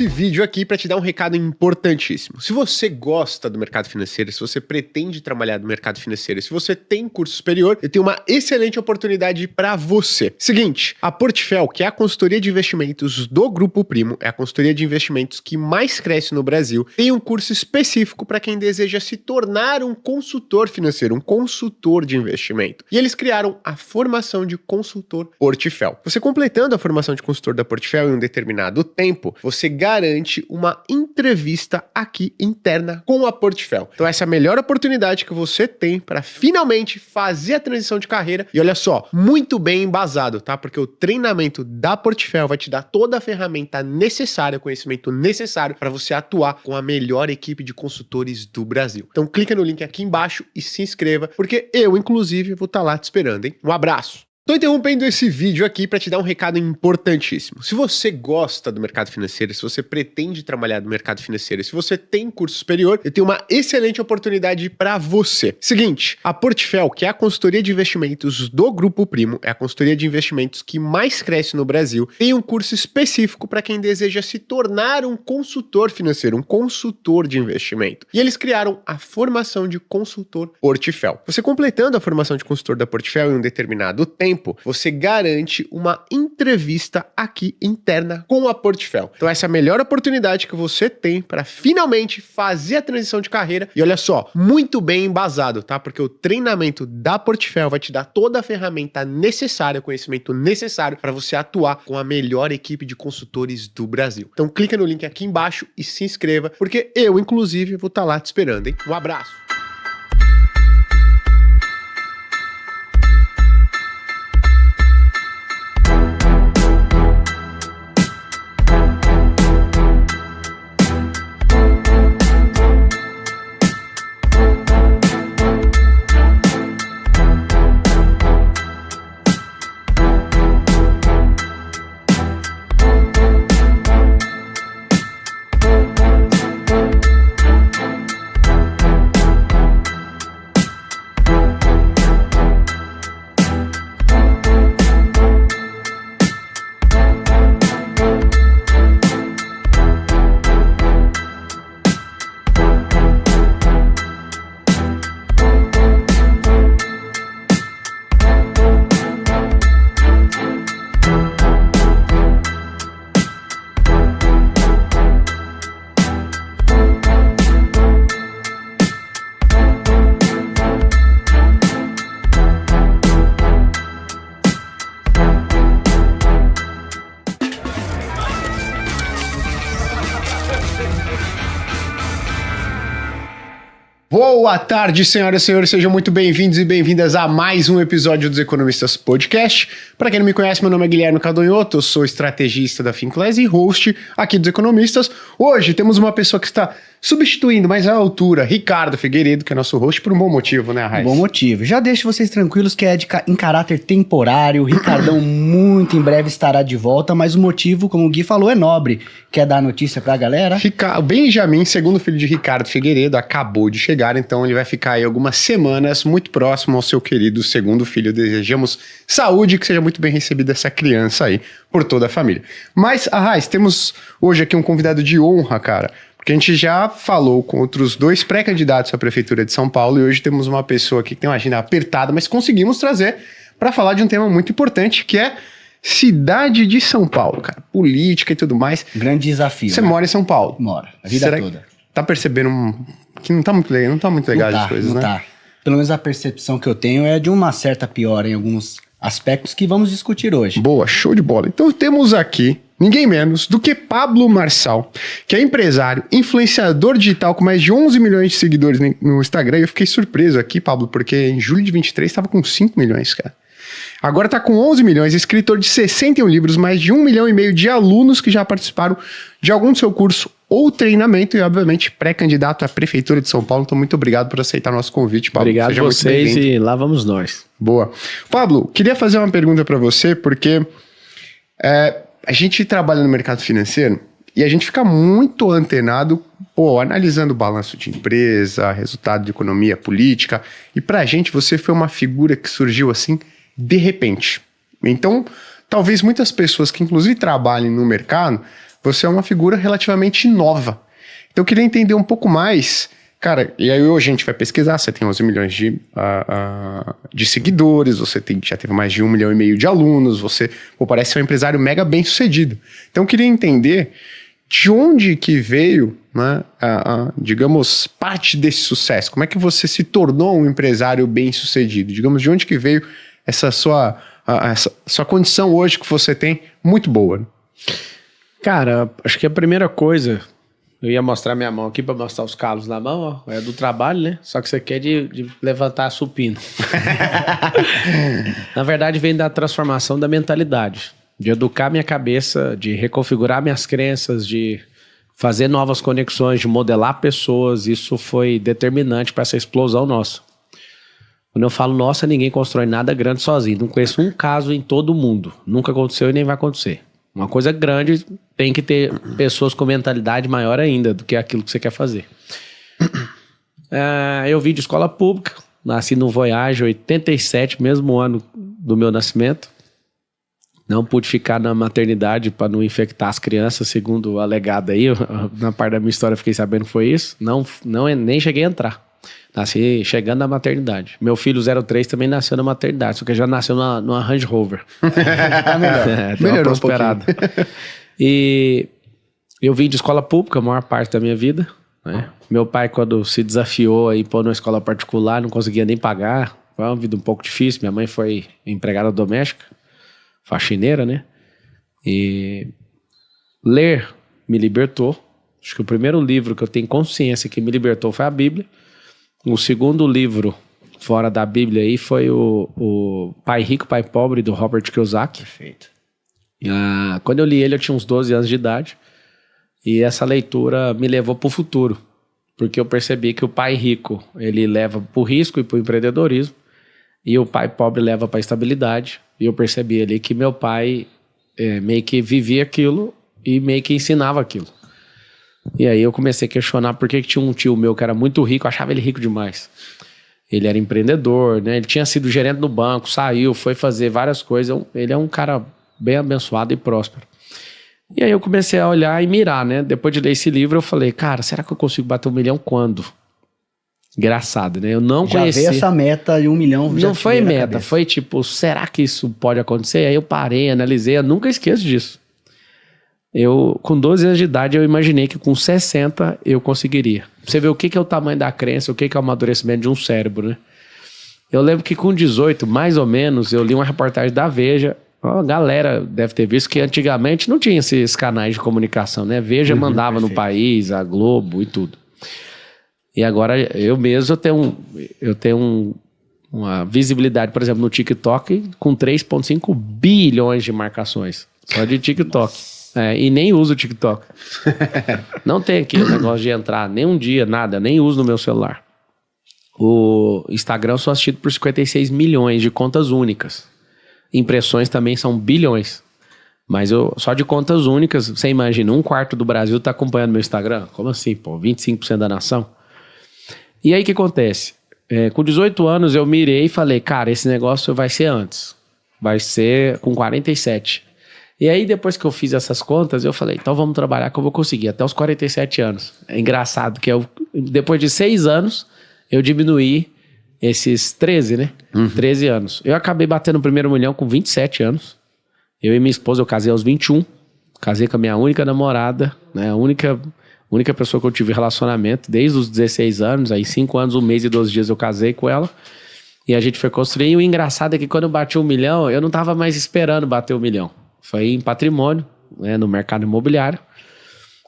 esse vídeo aqui para te dar um recado importantíssimo. Se você gosta do mercado financeiro, se você pretende trabalhar no mercado financeiro, se você tem curso superior, eu tenho uma excelente oportunidade para você. Seguinte, a Portfel, que é a consultoria de investimentos do Grupo Primo, é a consultoria de investimentos que mais cresce no Brasil, tem um curso específico para quem deseja se tornar um consultor financeiro, um consultor de investimento. E eles criaram a formação de consultor Portfel. Você completando a formação de consultor da Portfel em um determinado tempo, você garante uma entrevista aqui interna com a Portfel. Então essa é a melhor oportunidade que você tem para finalmente fazer a transição de carreira. E olha só, muito bem embasado, tá? Porque o treinamento da Portfel vai te dar toda a ferramenta necessária, o conhecimento necessário para você atuar com a melhor equipe de consultores do Brasil. Então clica no link aqui embaixo e se inscreva, porque eu, inclusive, vou estar lá te esperando, hein? Um abraço! Tô interrompendo esse vídeo aqui para te dar um recado importantíssimo. Se você gosta do mercado financeiro, se você pretende trabalhar no mercado financeiro, se você tem curso superior, eu tenho uma excelente oportunidade para você. Seguinte, a Portfel, que é a consultoria de investimentos do Grupo Primo, é a consultoria de investimentos que mais cresce no Brasil, tem um curso específico para quem deseja se tornar um consultor financeiro, um consultor de investimento. E eles criaram a formação de consultor Portfel. Você completando a formação de consultor da Portfel em um determinado tempo, você garante uma entrevista aqui interna com a Portfel. Então essa é a melhor oportunidade que você tem para finalmente fazer a transição de carreira. E olha só, muito bem embasado, tá? Porque o treinamento da Portfel vai te dar toda a ferramenta necessária, o conhecimento necessário para você atuar com a melhor equipe de consultores do Brasil. Então clica no link aqui embaixo e se inscreva, porque eu, inclusive, vou estar lá te esperando, hein? Um abraço! Boa tarde, senhoras e senhores, sejam muito bem-vindos e bem-vindas a mais um episódio dos Economistas Podcast. Para quem não me conhece, meu nome é Guilherme Cadonhoto, eu sou estrategista da Finclass e host aqui dos Economistas. Hoje temos uma pessoa que está substituindo, mais à altura, Ricardo Figueiredo, que é nosso host, por um bom motivo, né, Raiz? Bom motivo. Já deixo vocês tranquilos que é em caráter temporário. O Ricardão muito em breve estará de volta, mas o motivo, como o Gui falou, é nobre. Quer dar a notícia pra galera? O Benjamin, segundo filho de Ricardo Figueiredo, acabou de chegar, então ele vai ficar aí algumas semanas muito próximo ao seu querido segundo filho. Desejamos saúde e que seja muito bem recebida essa criança aí por toda a família. Mas, Raiz, temos hoje aqui um convidado de honra, cara. Porque a gente já falou com outros dois pré-candidatos à Prefeitura de São Paulo e hoje temos uma pessoa aqui que tem uma agenda apertada, mas conseguimos trazer para falar de um tema muito importante, que é cidade de São Paulo, cara. Política e tudo mais. Grande desafio. Você mora em São Paulo? Mora, a vida toda. Tá percebendo que não tá muito legal as coisas, né? Tá. Pelo menos a percepção que eu tenho é de uma certa piora em alguns aspectos que vamos discutir hoje. Boa, show de bola. Então temos aqui ninguém menos do que Pablo Marçal, que é empresário, influenciador digital com mais de 11 milhões de seguidores no Instagram. E eu fiquei surpreso aqui, Pablo, porque em julho de 23 estava com 5 milhões, cara. Agora está com 11 milhões, escritor de 61 livros, mais de 1,5 milhão de alunos que já participaram de algum do seu curso ou treinamento e, obviamente, pré-candidato à Prefeitura de São Paulo. Então, muito obrigado por aceitar nosso convite, Pablo. Obrigado a vocês e lá vamos nós. Boa. Pablo, queria fazer uma pergunta para você, porque a gente trabalha no mercado financeiro e a gente fica muito antenado, analisando o balanço de empresa, resultado de economia, política. E para a gente, você foi uma figura que surgiu assim, de repente. Então, talvez muitas pessoas que inclusive trabalhem no mercado você é uma figura relativamente nova. Então eu queria entender um pouco mais, cara, e aí hoje a gente vai pesquisar, você tem 11 milhões de seguidores, você já teve mais de 1,5 milhão de alunos, você parece ser um empresário mega bem sucedido. Então eu queria entender de onde que veio, né, digamos, parte desse sucesso. Como é que você se tornou um empresário bem sucedido? Digamos, de onde que veio essa sua condição hoje que você tem muito boa? Né? Cara, acho que a primeira coisa, eu ia mostrar minha mão aqui para mostrar os calos na mão, ó, é do trabalho, né? Só que isso aqui é de levantar supino. Na verdade, vem da transformação da mentalidade, de educar minha cabeça, de reconfigurar minhas crenças, de fazer novas conexões, de modelar pessoas. Isso foi determinante para essa explosão nossa. Quando eu falo nossa, ninguém constrói nada grande sozinho. Não conheço um caso em todo o mundo. Nunca aconteceu e nem vai acontecer. Uma coisa grande tem que ter pessoas com mentalidade maior ainda do que aquilo que você quer fazer. Eu vim de escola pública, nasci no Voyage, 87, mesmo ano do meu nascimento. Não pude ficar na maternidade para não infectar as crianças, segundo o alegado aí. Na parte da minha história fiquei sabendo que foi isso. Nem cheguei a entrar. Nasci chegando na maternidade. Meu filho 03 também nasceu na maternidade, só que já nasceu numa Range Rover. Melhorou prosperado. E eu vim de escola pública a maior parte da minha vida. Né? Meu pai, quando se desafiou a ir pôr numa escola particular, não conseguia nem pagar. Foi uma vida um pouco difícil. Minha mãe foi empregada doméstica. Faxineira, né? E ler me libertou. Acho que o primeiro livro que eu tenho consciência que me libertou foi a Bíblia. O segundo livro fora da Bíblia aí foi o Pai Rico, Pai Pobre, do Robert Kiyosaki. Perfeito. Quando eu li ele, eu tinha uns 12 anos de idade. E essa leitura me levou para o futuro. Porque eu percebi que o pai rico, ele leva para o risco e para o empreendedorismo. E o pai pobre leva para a estabilidade. E eu percebi ali que meu pai meio que vivia aquilo e meio que ensinava aquilo. E aí eu comecei a questionar por que tinha um tio meu que era muito rico, eu achava ele rico demais. Ele era empreendedor, né? Ele tinha sido gerente no banco, saiu, foi fazer várias coisas. Ele é um cara bem abençoado e próspero. E aí eu comecei a olhar e mirar, né? Depois de ler esse livro, eu falei, cara, será que eu consigo bater 1 milhão quando? Engraçado, né? Eu não conheci. Já veio essa meta de 1 milhão. Não foi meta, foi tipo, será que isso pode acontecer? Aí eu parei, analisei, eu nunca esqueço disso. Com 12 anos de idade, eu imaginei que com 60 eu conseguiria. Você vê o que é o tamanho da crença, o que é o amadurecimento de um cérebro, né? Eu lembro que com 18, mais ou menos, eu li uma reportagem da Veja. A galera deve ter visto que antigamente não tinha esses canais de comunicação, né? Veja mandava no país, a Globo e tudo. E agora eu mesmo eu tenho uma visibilidade, por exemplo, no TikTok com 3,5 bilhões de marcações. Só de TikTok. E nem uso o TikTok. Não tem aqui o negócio de entrar nem um dia, nada, nem uso no meu celular. O Instagram eu sou assistido por 56 milhões de contas únicas. Impressões também são bilhões. Mas só de contas únicas, você imagina, 1/4 do Brasil está acompanhando meu Instagram? Como assim, pô? 25% da nação? E aí o que acontece? Com 18 anos eu mirei e falei, cara, esse negócio vai ser antes. Vai ser com 47. E aí depois que eu fiz essas contas, eu falei, então vamos trabalhar que eu vou conseguir até os 47 anos. É engraçado que depois de 6 anos, eu diminuí esses 13, né? 13 anos. Eu acabei batendo o primeiro milhão com 27 anos. Eu e minha esposa, eu casei aos 21. Casei com a minha única namorada, né? A única pessoa que eu tive relacionamento desde os 16 anos. Aí 5 anos, 1 mês e 12 dias eu casei com ela. E a gente foi construir. E o engraçado é que quando eu bati 1 milhão, eu não tava mais esperando bater 1 milhão. Foi em patrimônio, né? No mercado imobiliário.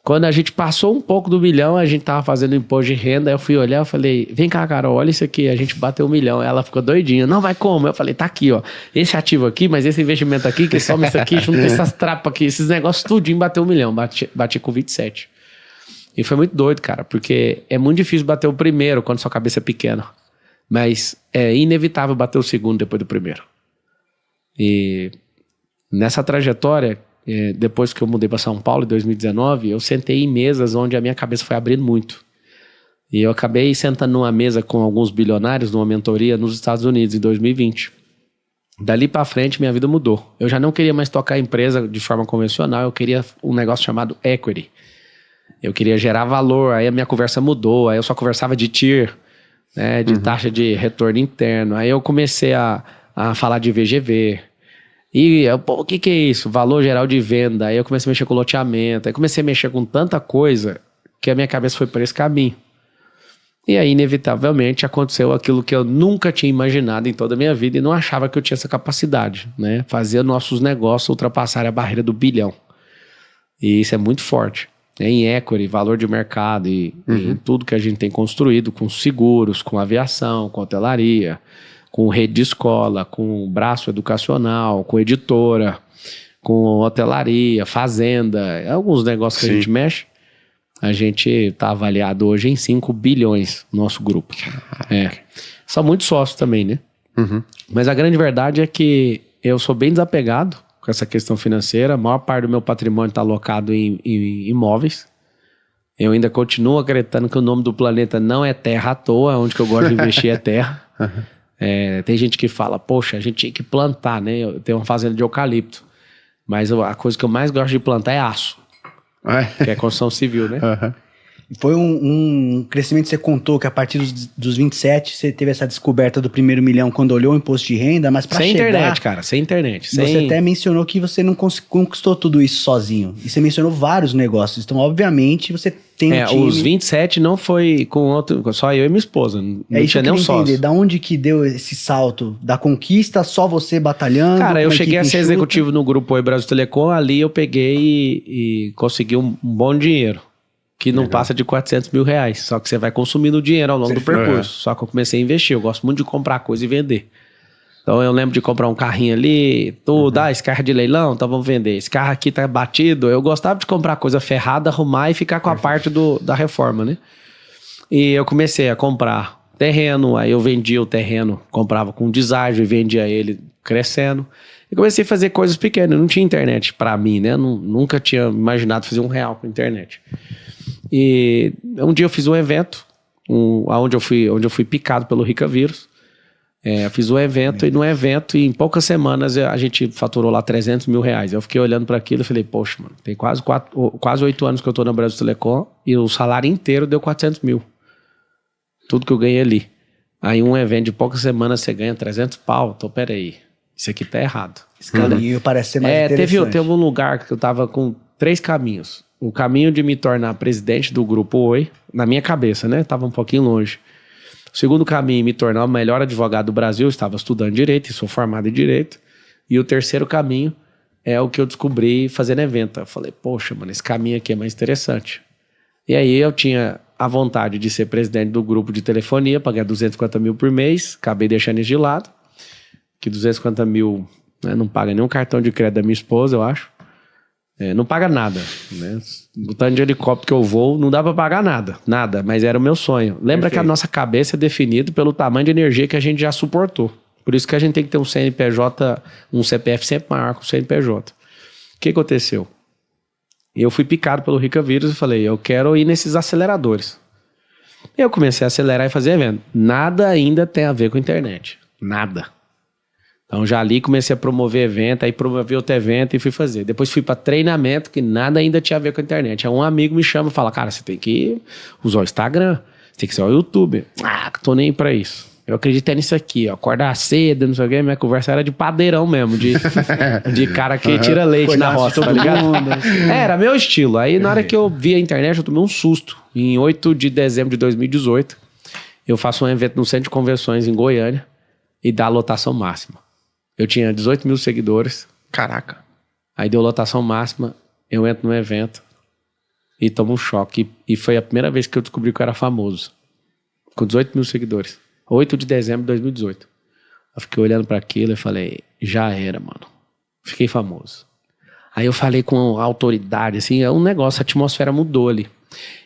Quando a gente passou um pouco do 1 milhão, a gente tava fazendo imposto de renda, eu fui olhar, eu falei, vem cá, Carol, olha isso aqui, a gente bateu 1 milhão. Ela ficou doidinha, não, vai como? Eu falei, tá aqui, ó, esse ativo aqui, mas esse investimento aqui, que soma isso aqui, junto essas trapas aqui, esses negócios tudinho, bateu 1 milhão, bati com 27. E foi muito doido, cara, porque é muito difícil bater o primeiro quando sua cabeça é pequena, mas é inevitável bater o segundo depois do primeiro. E nessa trajetória, depois que eu mudei para São Paulo em 2019, eu sentei em mesas onde a minha cabeça foi abrindo muito. E eu acabei sentando numa mesa com alguns bilionários numa mentoria nos Estados Unidos em 2020. Dali pra frente, minha vida mudou. Eu já não queria mais tocar a empresa de forma convencional, eu queria um negócio chamado equity. Eu queria gerar valor, aí a minha conversa mudou, aí eu só conversava de TIR, né, de taxa de retorno interno. Aí eu comecei a falar de VGV. E, pô, o que é isso? Valor geral de venda. Aí eu comecei a mexer com loteamento, aí comecei a mexer com tanta coisa que a minha cabeça foi por esse caminho. E aí, inevitavelmente, aconteceu aquilo que eu nunca tinha imaginado em toda a minha vida e não achava que eu tinha essa capacidade, né? Fazer nossos negócios ultrapassarem a barreira do bilhão. E isso é muito forte. Em equity, valor de mercado e em tudo que a gente tem construído com seguros, com aviação, com hotelaria, com rede de escola, com braço educacional, com editora, com hotelaria, fazenda, alguns negócios que a gente mexe. A gente está avaliado hoje em 5 bilhões, nosso grupo. São muitos sócios também, né? Mas a grande verdade é que eu sou bem desapegado com essa questão financeira. A maior parte do meu patrimônio está alocado em imóveis. Eu ainda continuo acreditando que o nome do planeta não é terra à toa. Onde que eu gosto de investir é terra. Tem gente que fala, poxa, a gente tinha que plantar, né? Eu tenho uma fazenda de eucalipto. Mas a coisa que eu mais gosto de plantar é aço. Que é construção civil, né? Foi um crescimento que você contou que a partir dos 27 você teve essa descoberta do primeiro milhão quando olhou o imposto de renda, mas para chegar... Sem internet, cara, sem internet. Você até mencionou que você não conquistou tudo isso sozinho. E você mencionou vários negócios. Então, obviamente, você tem um time... Os 27 não foi com outro... Só eu e minha esposa. Não tinha nem um sócio. Da onde que deu esse salto? Da conquista, só você batalhando? Cara, eu cheguei a ser executivo no Grupo Oi Brasil Telecom. Ali eu peguei e consegui um bom dinheiro. Que não passa de 400 mil reais. Só que você vai consumindo o dinheiro ao longo do percurso. Só que eu comecei a investir. Eu gosto muito de comprar coisa e vender. Então eu lembro de comprar um carrinho ali, tudo. Esse carro é de leilão, então vamos vender. Esse carro aqui tá batido. Eu gostava de comprar coisa ferrada, arrumar e ficar com a parte da reforma, né? E eu comecei a comprar terreno. Aí eu vendia o terreno, comprava com deságio e vendia ele crescendo. E comecei a fazer coisas pequenas. Não tinha internet pra mim, né? Nunca tinha imaginado fazer R$1 com internet. E um dia eu fiz um evento, onde eu fui picado pelo Rica Vírus. Fiz um evento, e no evento, em poucas semanas, a gente faturou lá 300 mil reais. Eu fiquei olhando para aquilo e falei, poxa, mano, tem quase 8 anos que eu tô na Brasil Telecom e o salário inteiro deu 400 mil. Tudo que eu ganhei ali. Aí um evento de poucas semanas você ganha 300 pau. Então, peraí, isso aqui tá errado. Esse caminho parece ser mais interessante. Teve um lugar que eu tava com 3 caminhos. O caminho de me tornar presidente do Grupo Oi, na minha cabeça, né? Tava um pouquinho longe. O segundo caminho, me tornar o melhor advogado do Brasil. Eu estava estudando Direito e sou formado em Direito. E o terceiro caminho é o que eu descobri fazendo evento. Eu falei, poxa, mano, esse caminho aqui é mais interessante. E aí eu tinha a vontade de ser presidente do grupo de telefonia, pagar 250 mil por mês. Acabei deixando isso de lado. Que 250 mil, né, não paga nenhum cartão de crédito da minha esposa, eu acho. Não paga nada, né? O tanto de helicóptero que eu vou, não dá pra pagar nada, mas era o meu sonho. Lembra que a nossa cabeça é definida pelo tamanho de energia que a gente já suportou. Por isso que a gente tem que ter um CNPJ, um CPF sempre maior que o CNPJ. O que aconteceu? Eu fui picado pelo Rica Vírus e falei, eu quero ir nesses aceleradores. Eu comecei a acelerar e fazer evento. Nada ainda tem a ver com a internet. Nada. Então já ali comecei a promover evento, aí promovi outro evento e fui fazer. Depois fui para treinamento, que nada ainda tinha a ver com a internet. Aí um amigo me chama e fala, cara, você tem que usar o Instagram, você tem que usar o YouTube. Tô nem pra isso. Eu acreditei nisso aqui, ó, acordar cedo, não sei o quê, minha conversa era de padeirão mesmo, de cara que tira leite na roça, tá ligado? Era meu estilo. Aí na hora que eu vi a internet, eu tomei um susto. Em 8 de dezembro de 2018, eu faço um evento no Centro de Convenções em Goiânia e dá lotação máxima. Eu tinha 18 mil seguidores. Caraca. Aí deu lotação máxima, eu entro no evento e tomo um choque. E foi a primeira vez que eu descobri que eu era famoso. Com 18 mil seguidores. 8 de dezembro de 2018. Eu fiquei olhando para aquilo e falei, já era, mano. Fiquei famoso. Aí eu falei com a autoridade, assim, é um negócio, a atmosfera mudou ali.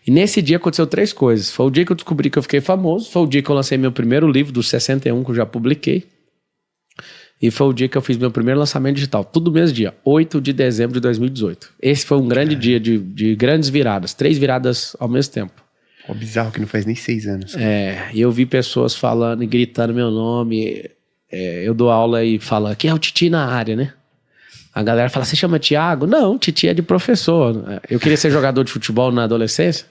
E nesse dia aconteceu 3 coisas. Foi o dia que eu descobri que eu fiquei famoso, foi o dia que eu lancei meu primeiro livro, dos 61, que eu já publiquei. E foi o dia que eu fiz meu primeiro lançamento digital. Tudo no mesmo dia, 8 de dezembro de 2018. Esse foi um grande dia de grandes viradas. 3 viradas ao mesmo tempo. Bizarro que não faz nem 6 anos. E eu vi pessoas falando e gritando meu nome. eu dou aula e falo, aqui é o Titi na área, né? A galera fala, você chama Thiago? Não, Titi é de professor. Eu queria ser jogador de futebol na adolescência.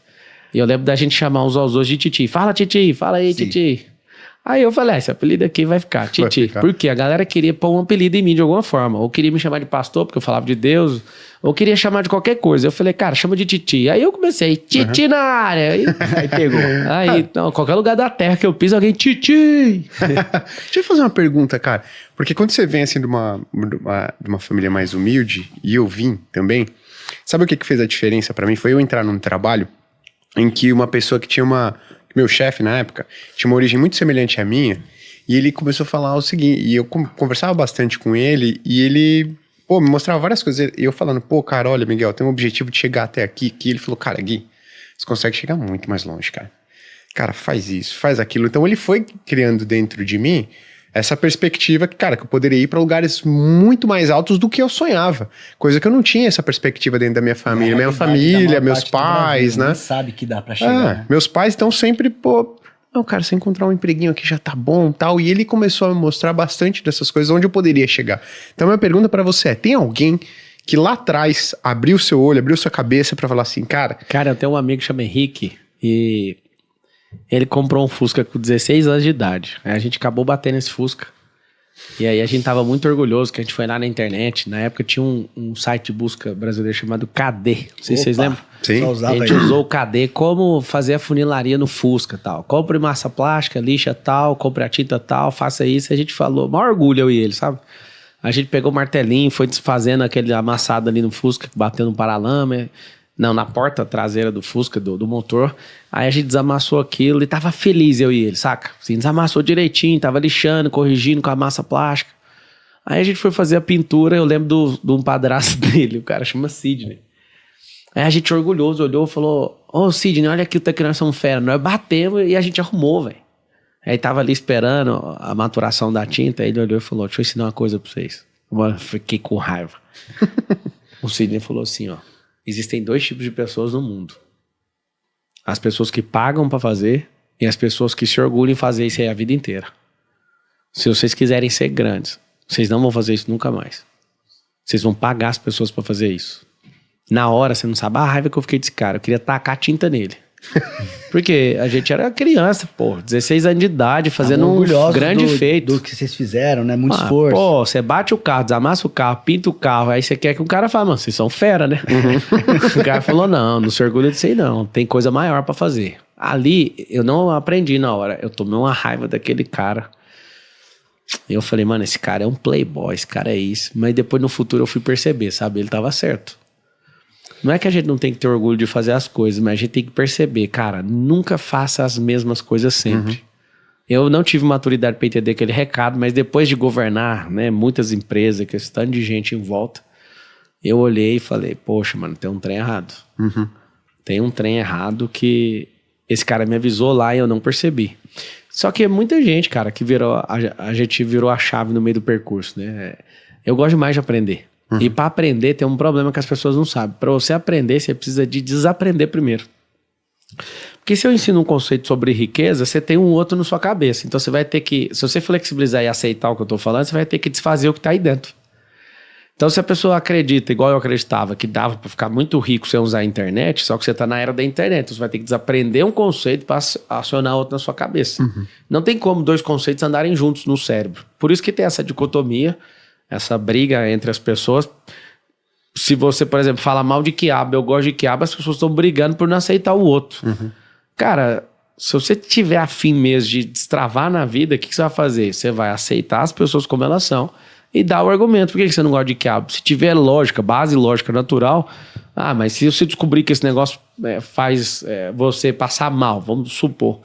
E eu lembro da gente chamar uns aos outros de Titi. Fala, Titi, fala aí, Sim. Titi. Aí eu falei, esse apelido aqui vai ficar Titi. Porque a galera queria pôr um apelido em mim de alguma forma. Ou queria me chamar de pastor, porque eu falava de Deus. Ou queria chamar de qualquer coisa. Eu falei, cara, chama de Titi. Aí eu comecei, Titi na área. Aí pegou. Aí, não, qualquer lugar da terra que eu piso, alguém, Titi. Deixa eu fazer uma pergunta, cara. Porque quando você vem assim de uma família mais humilde, e eu vim também, sabe o que fez a diferença pra mim? Foi eu entrar num trabalho em que uma pessoa que tinha meu chefe na época, tinha uma origem muito semelhante à minha, e ele começou a falar o seguinte, e eu conversava bastante com ele, e ele, me mostrava várias coisas, e eu falando, cara, olha, Miguel, eu tenho um objetivo de chegar até aqui, que ele falou, cara, Gui, você consegue chegar muito mais longe, cara. Cara, faz isso, faz aquilo. Então ele foi criando dentro de mim essa perspectiva que, cara, que eu poderia ir para lugares muito mais altos do que eu sonhava. Coisa que eu não tinha essa perspectiva dentro da minha família. Minha família, meus pais, né? Nem sabe que dá para chegar, né? Meus pais estão sempre, não, cara, se encontrar um empreguinho aqui já tá bom, tal. E ele começou a me mostrar bastante dessas coisas, onde eu poderia chegar. Então, minha pergunta para você tem alguém que lá atrás abriu seu olho, abriu sua cabeça para falar assim, cara... Cara, eu tenho um amigo que chama Henrique e... Ele comprou um Fusca com 16 anos de idade. Aí a gente acabou batendo esse Fusca. E aí a gente tava muito orgulhoso que a gente foi lá na internet. Na época tinha um site de busca brasileiro chamado KD. Não sei se vocês lembram. Sim. A gente usou o KD como fazer a funilaria no Fusca e tal. Compre massa plástica, lixa tal, compre a tinta tal, faça isso. A gente falou, maior orgulho eu e ele, sabe? A gente pegou o martelinho, foi desfazendo aquele amassado ali no Fusca, batendo no paralama. Não, na porta traseira do Fusca, do motor. Aí a gente desamassou aquilo e tava feliz, eu e ele, saca? Assim, desamassou direitinho, tava lixando, corrigindo com a massa plástica. Aí a gente foi fazer a pintura, eu lembro de um padrasto dele, o cara chama Sidney. Aí a gente orgulhoso olhou e falou, Sidney, olha aqui o que nós somos fera. Nós batemos e a gente arrumou, velho. Aí tava ali esperando a maturação da tinta, aí ele olhou e falou, deixa eu ensinar uma coisa pra vocês. Eu fiquei com raiva. O Sidney falou assim, existem 2 tipos de pessoas no mundo. As pessoas que pagam pra fazer e as pessoas que se orgulham em fazer isso aí a vida inteira. Se vocês quiserem ser grandes, vocês não vão fazer isso nunca mais. Vocês vão pagar as pessoas pra fazer isso. Na hora, você não sabe a raiva que eu fiquei desse cara. Eu queria tacar tinta nele. Porque a gente era criança, 16 anos de idade, fazendo um grande feito. Do que vocês fizeram, né? Muito esforço. Você bate o carro, desamassa o carro, pinta o carro, aí você quer que o cara fale, mano, vocês são fera, né? O cara falou, não se orgulha disso aí não, tem coisa maior pra fazer. Ali, eu não aprendi na hora, eu tomei uma raiva daquele cara. E eu falei, mano, esse cara é um playboy, esse cara é isso. Mas depois no futuro eu fui perceber, sabe? Ele tava certo. Não é que a gente não tem que ter orgulho de fazer as coisas, mas a gente tem que perceber, cara, nunca faça as mesmas coisas sempre. Eu não tive maturidade para entender aquele recado, mas depois de governar, né, muitas empresas, que esse tanto de gente em volta, eu olhei e falei, poxa, mano, tem um trem errado. Tem um trem errado que esse cara me avisou lá e eu não percebi. Só que é muita gente, cara, que a gente virou a chave no meio do percurso, né? Eu gosto mais de aprender. E para aprender tem um problema que as pessoas não sabem. Para você aprender, você precisa de desaprender primeiro. Porque se eu ensino um conceito sobre riqueza, você tem um outro na sua cabeça. Então você vai ter que, se você flexibilizar e aceitar o que eu tô falando, você vai ter que desfazer o que tá aí dentro. Então se a pessoa acredita, igual eu acreditava, que dava para ficar muito rico sem usar a internet, só que você tá na era da internet, então você vai ter que desaprender um conceito para acionar outro na sua cabeça. Não tem como 2 conceitos andarem juntos no cérebro. Por isso que tem essa dicotomia, essa briga entre as pessoas. Se você, por exemplo, fala mal de quiabo, eu gosto de quiabo, as pessoas estão brigando por não aceitar o outro. Cara, se você tiver afim mesmo de destravar na vida, o que você vai fazer? Você vai aceitar as pessoas como elas são e dar o argumento. Por que você não gosta de quiabo? Se tiver lógica, base lógica natural, mas se você descobrir que esse negócio faz você passar mal, vamos supor,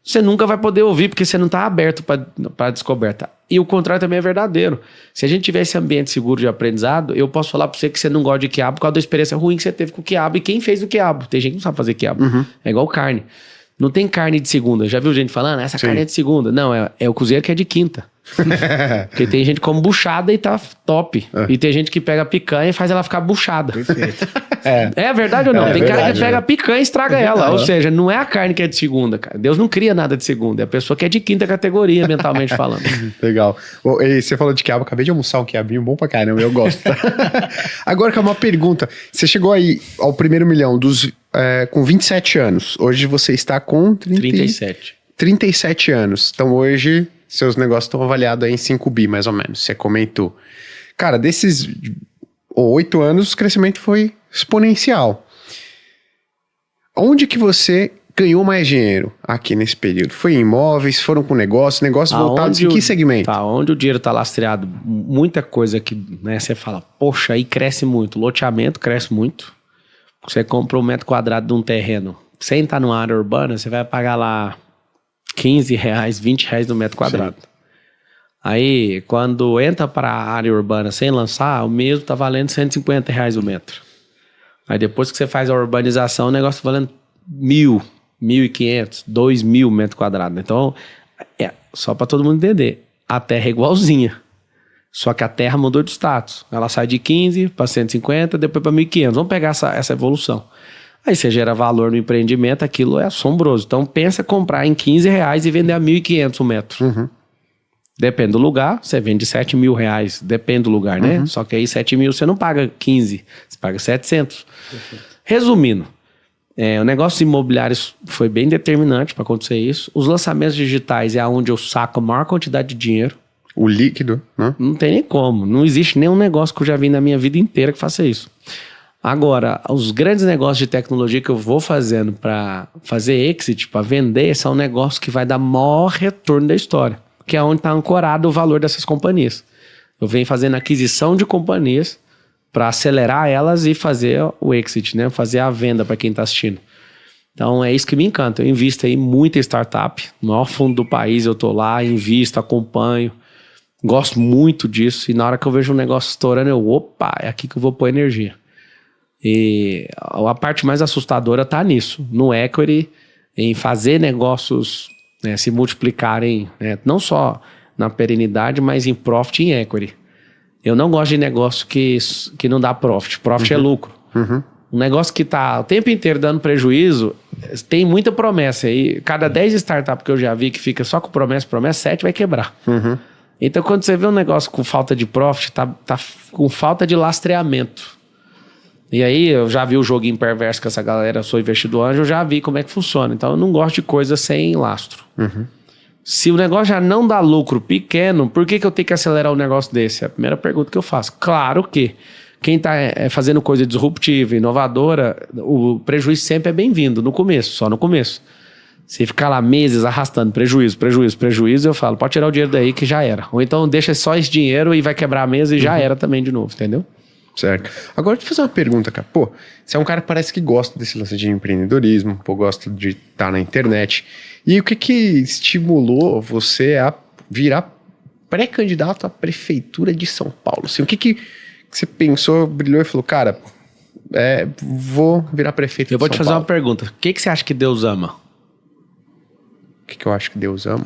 você nunca vai poder ouvir, porque você não está aberto para descoberta. E o contrário também é verdadeiro. Se a gente tiver esse ambiente seguro de aprendizado, eu posso falar para você que você não gosta de quiabo por causa da experiência ruim que você teve com o quiabo e quem fez o quiabo. Tem gente que não sabe fazer quiabo. É igual carne. Não tem carne de segunda. Já viu gente falando? Essa Sim. carne é de segunda. Não, é o cozinheiro que é de quinta. Porque tem gente que come buchada e tá top. E tem gente que pega a picanha e faz ela ficar buchada. Perfeito. É verdade ou não? É tem cara verdade, que pega né? a picanha e estraga ela. Ou seja, não é a carne que é de segunda, cara. Deus não cria nada de segunda. É a pessoa que é de quinta categoria, mentalmente falando. Legal. E você falou de quiabo, acabei de almoçar um quiabinho bom pra caramba, eu gosto. Agora que é uma pergunta, você chegou aí ao primeiro milhão com 27 anos, hoje você está com 37 anos, então hoje seus negócios estão avaliados aí em 5 bi mais ou menos, você comentou. Cara, desses 8 anos o crescimento foi exponencial. Onde que você ganhou mais dinheiro aqui nesse período? Foi em imóveis, foram com negócios voltados em que segmento? Tá, onde o dinheiro tá lastreado, muita coisa que, né, você fala, poxa, aí cresce muito, loteamento cresce muito. Você compra 1 metro quadrado de um terreno, sem estar numa área urbana, você vai pagar lá R$15, R$20 no metro quadrado. Sim. Aí, quando entra para a área urbana sem lançar, o mesmo tá valendo R$150 o metro. Aí depois que você faz a urbanização, o negócio tá valendo 1.000, 1.500, 2.000 metros quadrados. Então, só para todo mundo entender, a terra é igualzinha. Só que a terra mudou de status. Ela sai de 15 para 150, depois para 1.500. Vamos pegar essa evolução. Aí você gera valor no empreendimento, aquilo é assombroso. Então pensa comprar em R$15 e vender a 1.500 o metro. Uhum. Depende do lugar, você vende R$7.000. Depende do lugar, né? Uhum. Só que aí 7.000 você não paga 15, você paga 700. Resumindo, o negócio imobiliário foi bem determinante para acontecer isso. Os lançamentos digitais é onde eu saco a maior quantidade de dinheiro. O líquido, né? Não tem nem como. Não existe nenhum negócio que eu já vi na minha vida inteira que faça isso. Agora, os grandes negócios de tecnologia que eu vou fazendo para fazer exit, para vender, são negócios que vai dar maior retorno da história, que é onde está ancorado o valor dessas companhias. Eu venho fazendo aquisição de companhias para acelerar elas e fazer o exit, né? Fazer a venda para quem está assistindo. Então é isso que me encanta. Eu invisto aí muito em startup, no maior fundo do país eu tô lá, invisto, acompanho, gosto muito disso. E na hora que eu vejo um negócio estourando, opa, é aqui que eu vou pôr energia. E a parte mais assustadora tá nisso, no equity, em fazer negócios, né, se multiplicarem, né, não só na perenidade, mas em profit e em equity. Eu não gosto de negócio que não dá profit. Profit é lucro. Uhum. Um negócio que tá o tempo inteiro dando prejuízo, tem muita promessa. E cada 10 startups que eu já vi que fica só com promessa, 7 vai quebrar. Uhum. Então quando você vê um negócio com falta de profit, tá com falta de lastreamento. E aí eu já vi o joguinho perverso que essa galera, sou investidor anjo, eu já vi como é que funciona. Então eu não gosto de coisa sem lastro. Uhum. Se o negócio já não dá lucro pequeno, por que eu tenho que acelerar um negócio desse? É a primeira pergunta que eu faço. Claro que quem está fazendo coisa disruptiva, inovadora, o prejuízo sempre é bem-vindo no começo, só no começo. Se ficar lá meses arrastando prejuízo, eu falo, pode tirar o dinheiro daí que já era. Ou então deixa só esse dinheiro e vai quebrar a mesa e já era também de novo, entendeu? Certo. Agora, deixa eu fazer uma pergunta, cara. Pô, você é um cara que parece que gosta desse lance de empreendedorismo, pô, gosta de estar na internet. E o que estimulou você a virar pré-candidato à prefeitura de São Paulo? Assim, o que você pensou, brilhou e falou, cara, vou virar prefeito de São Paulo? Eu vou te fazer uma pergunta. O que você acha que Deus ama? O que eu acho que Deus ama?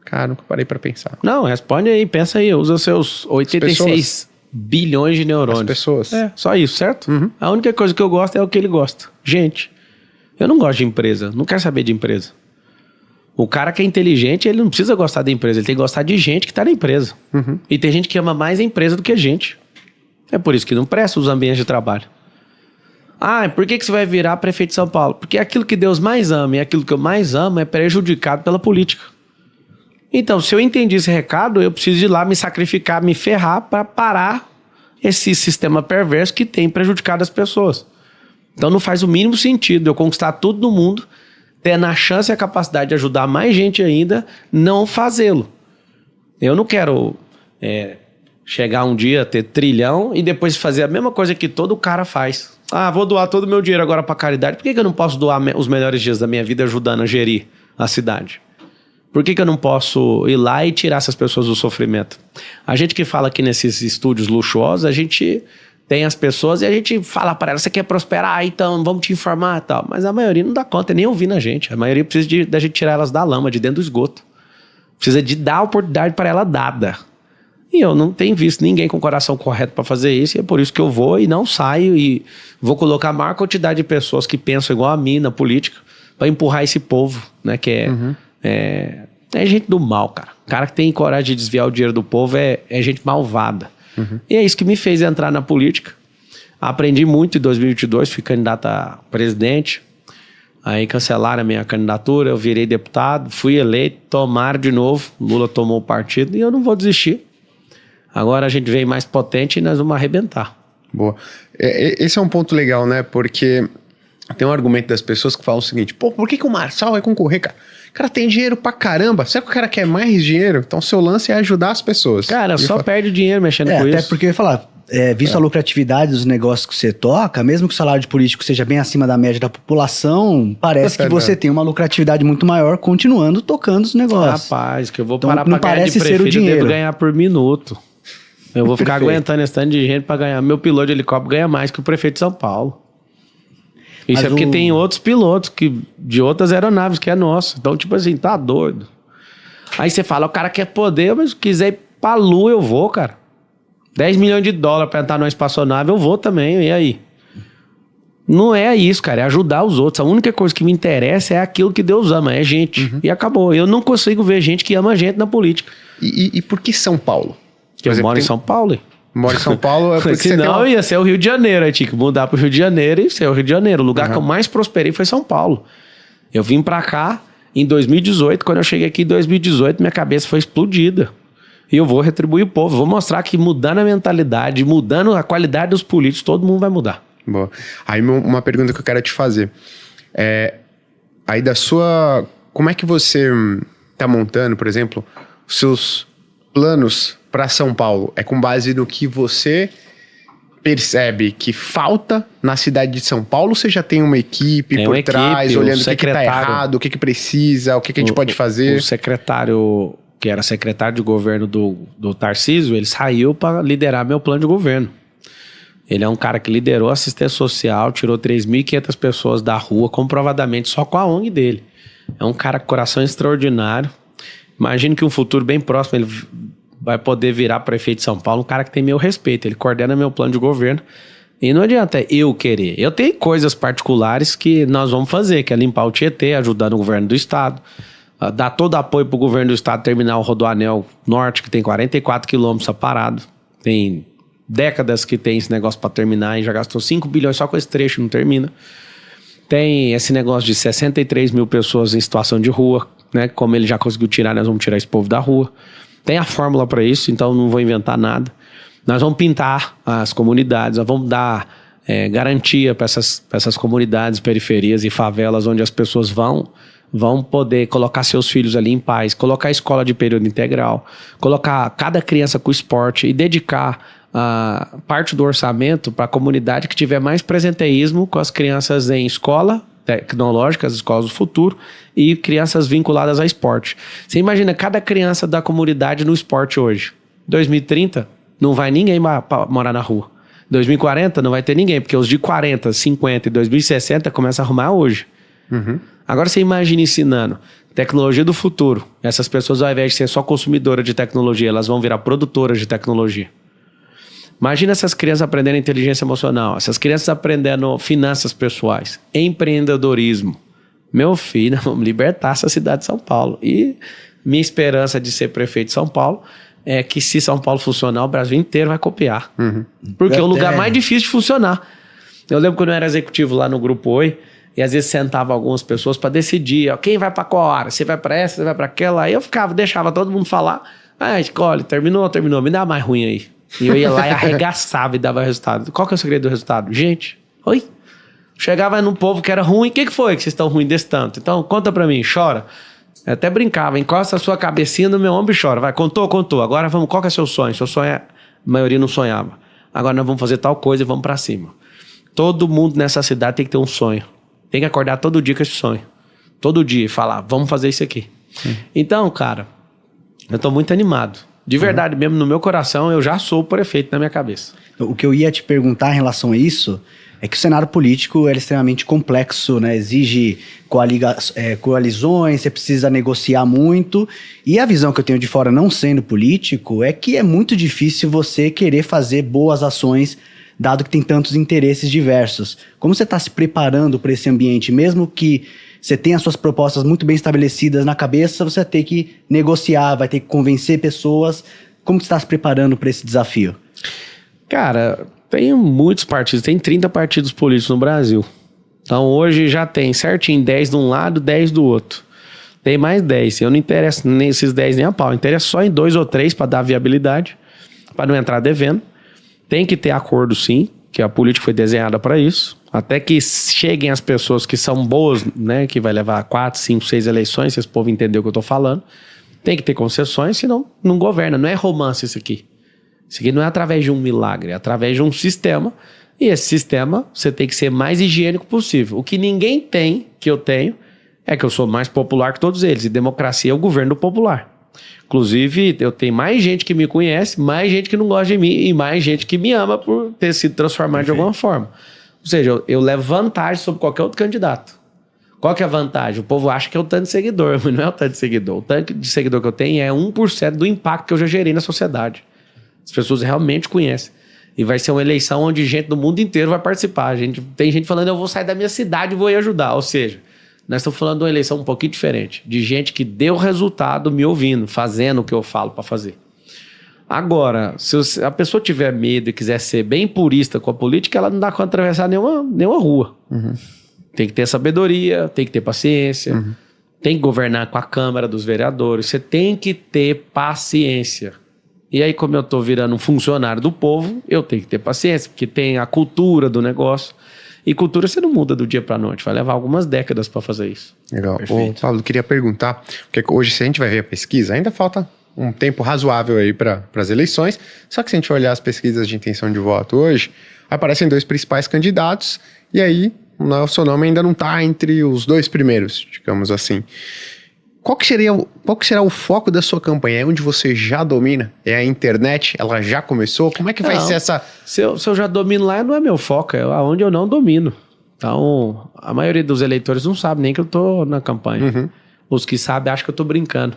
Cara, nunca parei pra pensar. Não, responde aí, pensa aí. Usa seus 86 bilhões de neurônios. As pessoas. Só isso, certo? Uhum. A única coisa que eu gosto é o que ele gosta. Gente, eu não gosto de empresa. Não quero saber de empresa. O cara que é inteligente, ele não precisa gostar da empresa. Ele tem que gostar de gente que tá na empresa. Uhum. E tem gente que ama mais a empresa do que a gente. É por isso que não presta os ambientes de trabalho. Por que você vai virar prefeito de São Paulo? Porque aquilo que Deus mais ama e aquilo que eu mais amo é prejudicado pela política. Então, se eu entendi esse recado, eu preciso ir lá me sacrificar, me ferrar para parar esse sistema perverso que tem prejudicado as pessoas. Então não faz o mínimo sentido eu conquistar tudo no mundo, tendo a chance e a capacidade de ajudar mais gente ainda, não fazê-lo. Eu não quero chegar um dia, ter trilhão e depois fazer a mesma coisa que todo cara faz. Vou doar todo o meu dinheiro agora para caridade. Por que eu não posso doar os melhores dias da minha vida ajudando a gerir a cidade? Por que eu não posso ir lá e tirar essas pessoas do sofrimento? A gente que fala aqui nesses estúdios luxuosos, a gente tem as pessoas e a gente fala para elas, você quer prosperar, então vamos te informar e tal. Mas a maioria não dá conta, nem ouvindo a gente. A maioria precisa da gente tirar elas da lama, de dentro do esgoto. Precisa de dar a oportunidade para ela dada. E eu não tenho visto ninguém com o coração correto para fazer isso, e é por isso que eu vou e não saio e vou colocar a maior quantidade de pessoas que pensam igual a mim na política para empurrar esse povo, né, que é gente do mal, cara. O cara que tem coragem de desviar o dinheiro do povo é gente malvada. E é isso que me fez entrar na política. Aprendi muito em 2022, fui candidato a presidente. Aí cancelaram a minha candidatura, eu virei deputado, fui eleito, tomaram de novo. Lula tomou o partido e eu não vou desistir. Agora a gente veio mais potente e nós vamos arrebentar. Boa. Esse é um ponto legal, né? Porque tem um argumento das pessoas que falam o seguinte: pô, por que o Marçal vai concorrer, cara? O cara tem dinheiro pra caramba. Será que o cara quer mais dinheiro? Então seu lance é ajudar as pessoas. Cara, só perde dinheiro mexendo com isso. Até porque eu ia falar, visto a lucratividade dos negócios que você toca, mesmo que o salário de político seja bem acima da média da população, parece que você tem uma lucratividade muito maior continuando tocando os negócios. Rapaz, que eu vou Então, parar não pra ganhar parece de ser o prefeito, eu dinheiro. devo ganhar por minuto. Eu vou ficar aguentando esse tanto de gente pra ganhar. Meu piloto de helicóptero ganha mais que o prefeito de São Paulo. Isso Mas porque tem outros pilotos de outras aeronaves que é nosso. Então, tipo assim, tá doido. Aí você fala, o cara quer poder, mas se quiser ir pra Lua, eu vou, cara. 10 milhões de dólares pra entrar numa espaçonave, eu vou também. E aí? Não é isso, cara. É ajudar os outros. A única coisa que me interessa é aquilo que Deus ama, é gente. E acabou. Eu não consigo ver gente que ama gente na política. E por que São Paulo? Porque eu moro em São Paulo, hein? Mora em São Paulo é porque senão ia ser o Rio de Janeiro. Aí tinha que mudar pro Rio de Janeiro e ser o Rio de Janeiro. O lugar que eu mais prosperei foi São Paulo. Eu vim pra cá em 2018. Quando eu cheguei aqui em 2018, minha cabeça foi explodida. E eu vou retribuir o povo. Vou mostrar que mudando a mentalidade, mudando a qualidade dos políticos, todo mundo vai mudar. Boa. Aí uma pergunta que eu quero te fazer. Aí da sua... Como é que você tá montando, por exemplo, os seus planos para São Paulo? É com base no que você percebe que falta na cidade de São Paulo? Você já tem uma equipe por trás, olhando o que tá errado, o que precisa, o que a gente pode fazer? O secretário, que era secretário de governo do Tarcísio, ele saiu para liderar meu plano de governo. Ele é um cara que liderou a assistência social, tirou 3.500 pessoas da rua, comprovadamente, só com a ONG dele. É um cara com coração extraordinário. Imagino que um futuro bem próximo ele vai poder virar prefeito de São Paulo, um cara que tem meu respeito, ele coordena meu plano de governo. E não adianta eu querer. Eu tenho coisas particulares que nós vamos fazer, que é limpar o Tietê, ajudar no governo do estado, dar todo apoio para o governo do estado terminar o Rodoanel Norte, que tem 44 quilômetros parado. Tem décadas que tem esse negócio para terminar e já gastou 5 bilhões só com esse trecho, não termina. Tem esse negócio de 63 mil pessoas em situação de rua, né? Como ele já conseguiu tirar, nós vamos tirar esse povo da rua. Tem a fórmula para isso, então não vou inventar nada. Nós vamos pintar as comunidades, nós vamos dar garantia para essas comunidades, periferias e favelas, onde as pessoas vão poder colocar seus filhos ali em paz, colocar a escola de período integral, colocar cada criança com esporte e dedicar parte do orçamento para a comunidade que tiver mais presenteísmo com as crianças em escola tecnológicas, escolas do futuro, e crianças vinculadas a esporte. Você imagina cada criança da comunidade no esporte hoje. 2030, não vai ninguém morar na rua. 2040, não vai ter ninguém, porque os de 40, 50 e 2060 começam a arrumar hoje. Agora você imagina ensinando tecnologia do futuro. Essas pessoas, ao invés de ser só consumidoras de tecnologia, elas vão virar produtoras de tecnologia. Imagina essas crianças aprendendo inteligência emocional, essas crianças aprendendo finanças pessoais, empreendedorismo. Meu filho, vamos libertar essa cidade de São Paulo. E minha esperança de ser prefeito de São Paulo é que, se São Paulo funcionar, o Brasil inteiro vai copiar. Porque é o lugar mais difícil de funcionar. Eu lembro quando eu era executivo lá no Grupo Oi, e às vezes sentava algumas pessoas para decidir, ó, quem vai para qual área? Você vai para essa, você vai para aquela? Aí eu deixava todo mundo falar. Escolhe, terminou, me dá mais ruim aí. E eu ia lá e arregaçava e dava resultado. Qual que é o segredo do resultado? Gente, oi? Chegava num povo que era ruim. O que foi que vocês estão ruins desse tanto? Então, conta pra mim, chora. Eu até brincava, encosta a sua cabecinha no meu ombro e chora. Vai, contou. Agora vamos, qual que é seu sonho? Seu sonho a maioria não sonhava. Agora nós vamos fazer tal coisa e vamos pra cima. Todo mundo nessa cidade tem que ter um sonho. Tem que acordar todo dia com esse sonho. Todo dia e falar, vamos fazer isso aqui. Então, cara, eu tô muito animado. De verdade mesmo, no meu coração, eu já sou o prefeito na minha cabeça. O que eu ia te perguntar em relação a isso é que o cenário político é extremamente complexo, né? Exige coalizões, você precisa negociar muito. E a visão que eu tenho de fora, não sendo político, é que é muito difícil você querer fazer boas ações, dado que tem tantos interesses diversos. Como você está se preparando para esse ambiente, mesmo que você tenha as suas propostas muito bem estabelecidas na cabeça, você vai ter que negociar, vai ter que convencer pessoas. Como você está se preparando para esse desafio? Cara, tem muitos partidos, tem 30 partidos políticos no Brasil. Então hoje já tem certinho 10 de um lado, 10 do outro. Tem mais 10. Eu não interesso nesses 10 nem a pau. Eu interesso só em 2 ou 3 para dar viabilidade, para não entrar devendo. Tem que ter acordo sim, que a política foi desenhada para isso. Até que cheguem as pessoas que são boas, né, que vai levar 4, 5, 6 eleições, se esse povo entender o que eu tô falando. Tem que ter concessões, senão não governa. Não é romance isso aqui. Isso aqui não é através de um milagre, é através de um sistema. E esse sistema, você tem que ser mais higiênico possível. O que ninguém tem, que eu tenho, é que eu sou mais popular que todos eles. E democracia é o governo popular. Inclusive, eu tenho mais gente que me conhece, mais gente que não gosta de mim e mais gente que me ama por ter sido transformado de alguma forma. Ou seja, eu levo vantagem sobre qualquer outro candidato. Qual que é a vantagem? O povo acha que é o tanto de seguidor, mas não é o tanto de seguidor. O tanto de seguidor que eu tenho é 1% do impacto que eu já gerei na sociedade. As pessoas realmente conhecem. E vai ser uma eleição onde gente do mundo inteiro vai participar. Tem gente falando, eu vou sair da minha cidade e vou ir ajudar. Ou seja, nós estamos falando de uma eleição um pouquinho diferente. De gente que deu resultado me ouvindo, fazendo o que eu falo para fazer. Agora, se a pessoa tiver medo e quiser ser bem purista com a política, ela não dá conta de atravessar nenhuma rua. Tem que ter sabedoria, tem que ter paciência, tem que governar com a Câmara dos Vereadores. Você tem que ter paciência. E aí, como eu tô virando um funcionário do povo, eu tenho que ter paciência, porque tem a cultura do negócio. E cultura você não muda do dia pra noite, vai levar algumas décadas para fazer isso. Legal. Ô, Pablo, queria perguntar, porque hoje, se a gente vai ver a pesquisa, ainda falta um tempo razoável aí para as eleições, só que se a gente olhar as pesquisas de intenção de voto hoje, aparecem 2 principais candidatos, e aí o seu nome ainda não está entre os 2 primeiros, digamos assim. Qual que será o foco da sua campanha? É onde você já domina? É a internet? Ela já começou? Como é que vai ser essa... Se eu já domino lá, não é meu foco, é aonde eu não domino. Então, a maioria dos eleitores não sabe nem que eu tô na campanha. Os que sabem acham que eu tô brincando.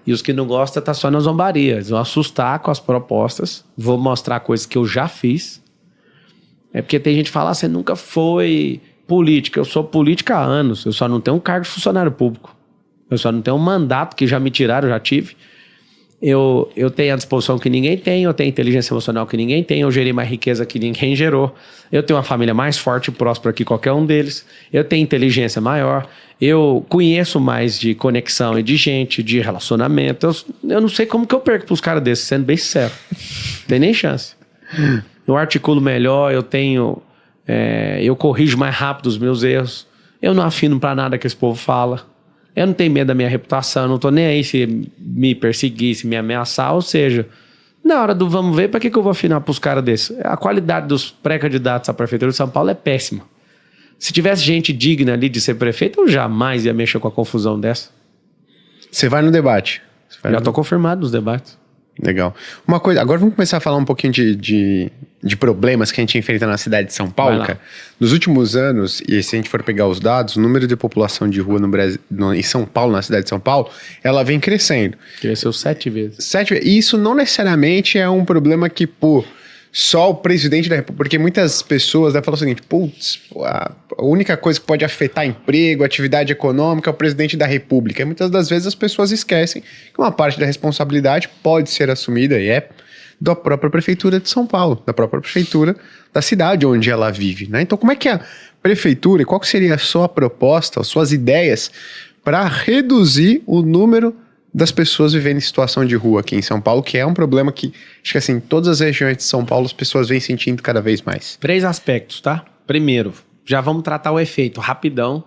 E os que não gostam tá só na zombaria. Eles vão assustar com as propostas. Vou mostrar coisas que eu já fiz. É porque tem gente que fala, você nunca foi política. Eu sou política há anos. Eu só não tenho um cargo de funcionário público. Eu só não tenho um mandato que já me tiraram, já tive. Eu tenho a disposição que ninguém tem, eu tenho inteligência emocional que ninguém tem, eu gerei mais riqueza que ninguém gerou, eu tenho uma família mais forte e próspera que qualquer um deles, eu tenho inteligência maior, eu conheço mais de conexão e de gente, de relacionamento. Eu não sei como que eu perco pros caras desses, sendo bem sincero. Não tem nem chance. Eu articulo melhor, eu corrijo mais rápido os meus erros, eu não afino pra nada que esse povo fala. Eu não tenho medo da minha reputação, não tô nem aí se me perseguir, se me ameaçar, ou seja, na hora do vamos ver, pra que eu vou afinar pros caras desses? A qualidade dos pré-candidatos à Prefeitura de São Paulo é péssima. Se tivesse gente digna ali de ser prefeito, eu jamais ia mexer com a confusão dessa. Você vai no debate? Já tô confirmado nos debates. Legal. Uma coisa, agora vamos começar a falar um pouquinho de problemas que a gente enfrenta na cidade de São Paulo, cara. Nos últimos anos, e se a gente for pegar os dados, o número de população de rua no Brasil, em São Paulo, na cidade de São Paulo, ela vem crescendo. Cresceu 7 vezes. 7 vezes. E isso não necessariamente é um problema que, só o presidente da República, porque muitas pessoas falam o seguinte, a única coisa que pode afetar emprego, atividade econômica é o presidente da República. E muitas das vezes as pessoas esquecem que uma parte da responsabilidade pode ser assumida e é da própria prefeitura de São Paulo, da própria prefeitura da cidade onde ela vive, né? Então como é que a prefeitura, qual que seria a sua proposta, as suas ideias para reduzir o número das pessoas vivendo em situação de rua aqui em São Paulo, que é um problema que, acho que assim, em todas as regiões de São Paulo as pessoas vêm sentindo cada vez mais. 3 aspectos, tá? Primeiro, já vamos tratar o efeito rapidão,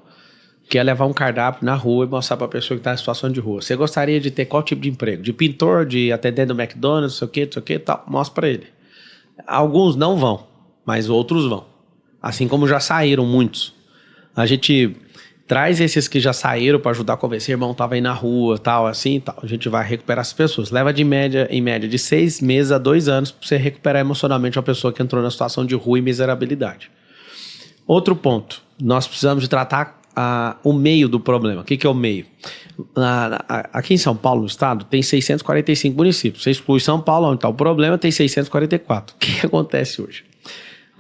que é levar um cardápio na rua e mostrar para a pessoa que está em situação de rua. Você gostaria de ter qual tipo de emprego? De pintor, de atendente do McDonald's, não sei o que, tal. Mostra para ele. Alguns não vão, mas outros vão. Assim como já saíram muitos. A gente traz esses que já saíram para ajudar a convencer, irmão, tava aí na rua, tal, assim e tal. A gente vai recuperar essas pessoas. Leva em média de 6 meses a 2 anos para você recuperar emocionalmente uma pessoa que entrou na situação de rua e miserabilidade. Outro ponto, nós precisamos de tratar o meio do problema. O que é o meio? Aqui em São Paulo, no estado, tem 645 municípios. Você exclui São Paulo, onde está o problema, tem 644. O que acontece hoje?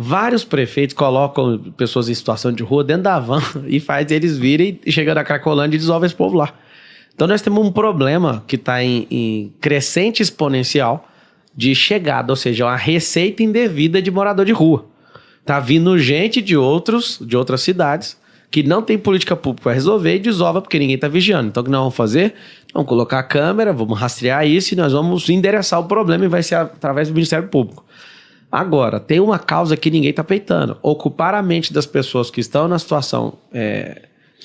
Vários prefeitos colocam pessoas em situação de rua dentro da van e faz eles virem e chegando na Cracolândia e dissolve esse povo lá. Então nós temos um problema que está em crescente exponencial de chegada, ou seja, uma receita indevida de morador de rua. Tá vindo gente de outras cidades que não tem política pública para resolver e desova porque ninguém está vigiando. Então o que nós vamos fazer? Vamos colocar a câmera, vamos rastrear isso e nós vamos endereçar o problema e vai ser através do Ministério Público. Agora, tem uma causa que ninguém está peitando. Ocupar a mente das pessoas que estão na situação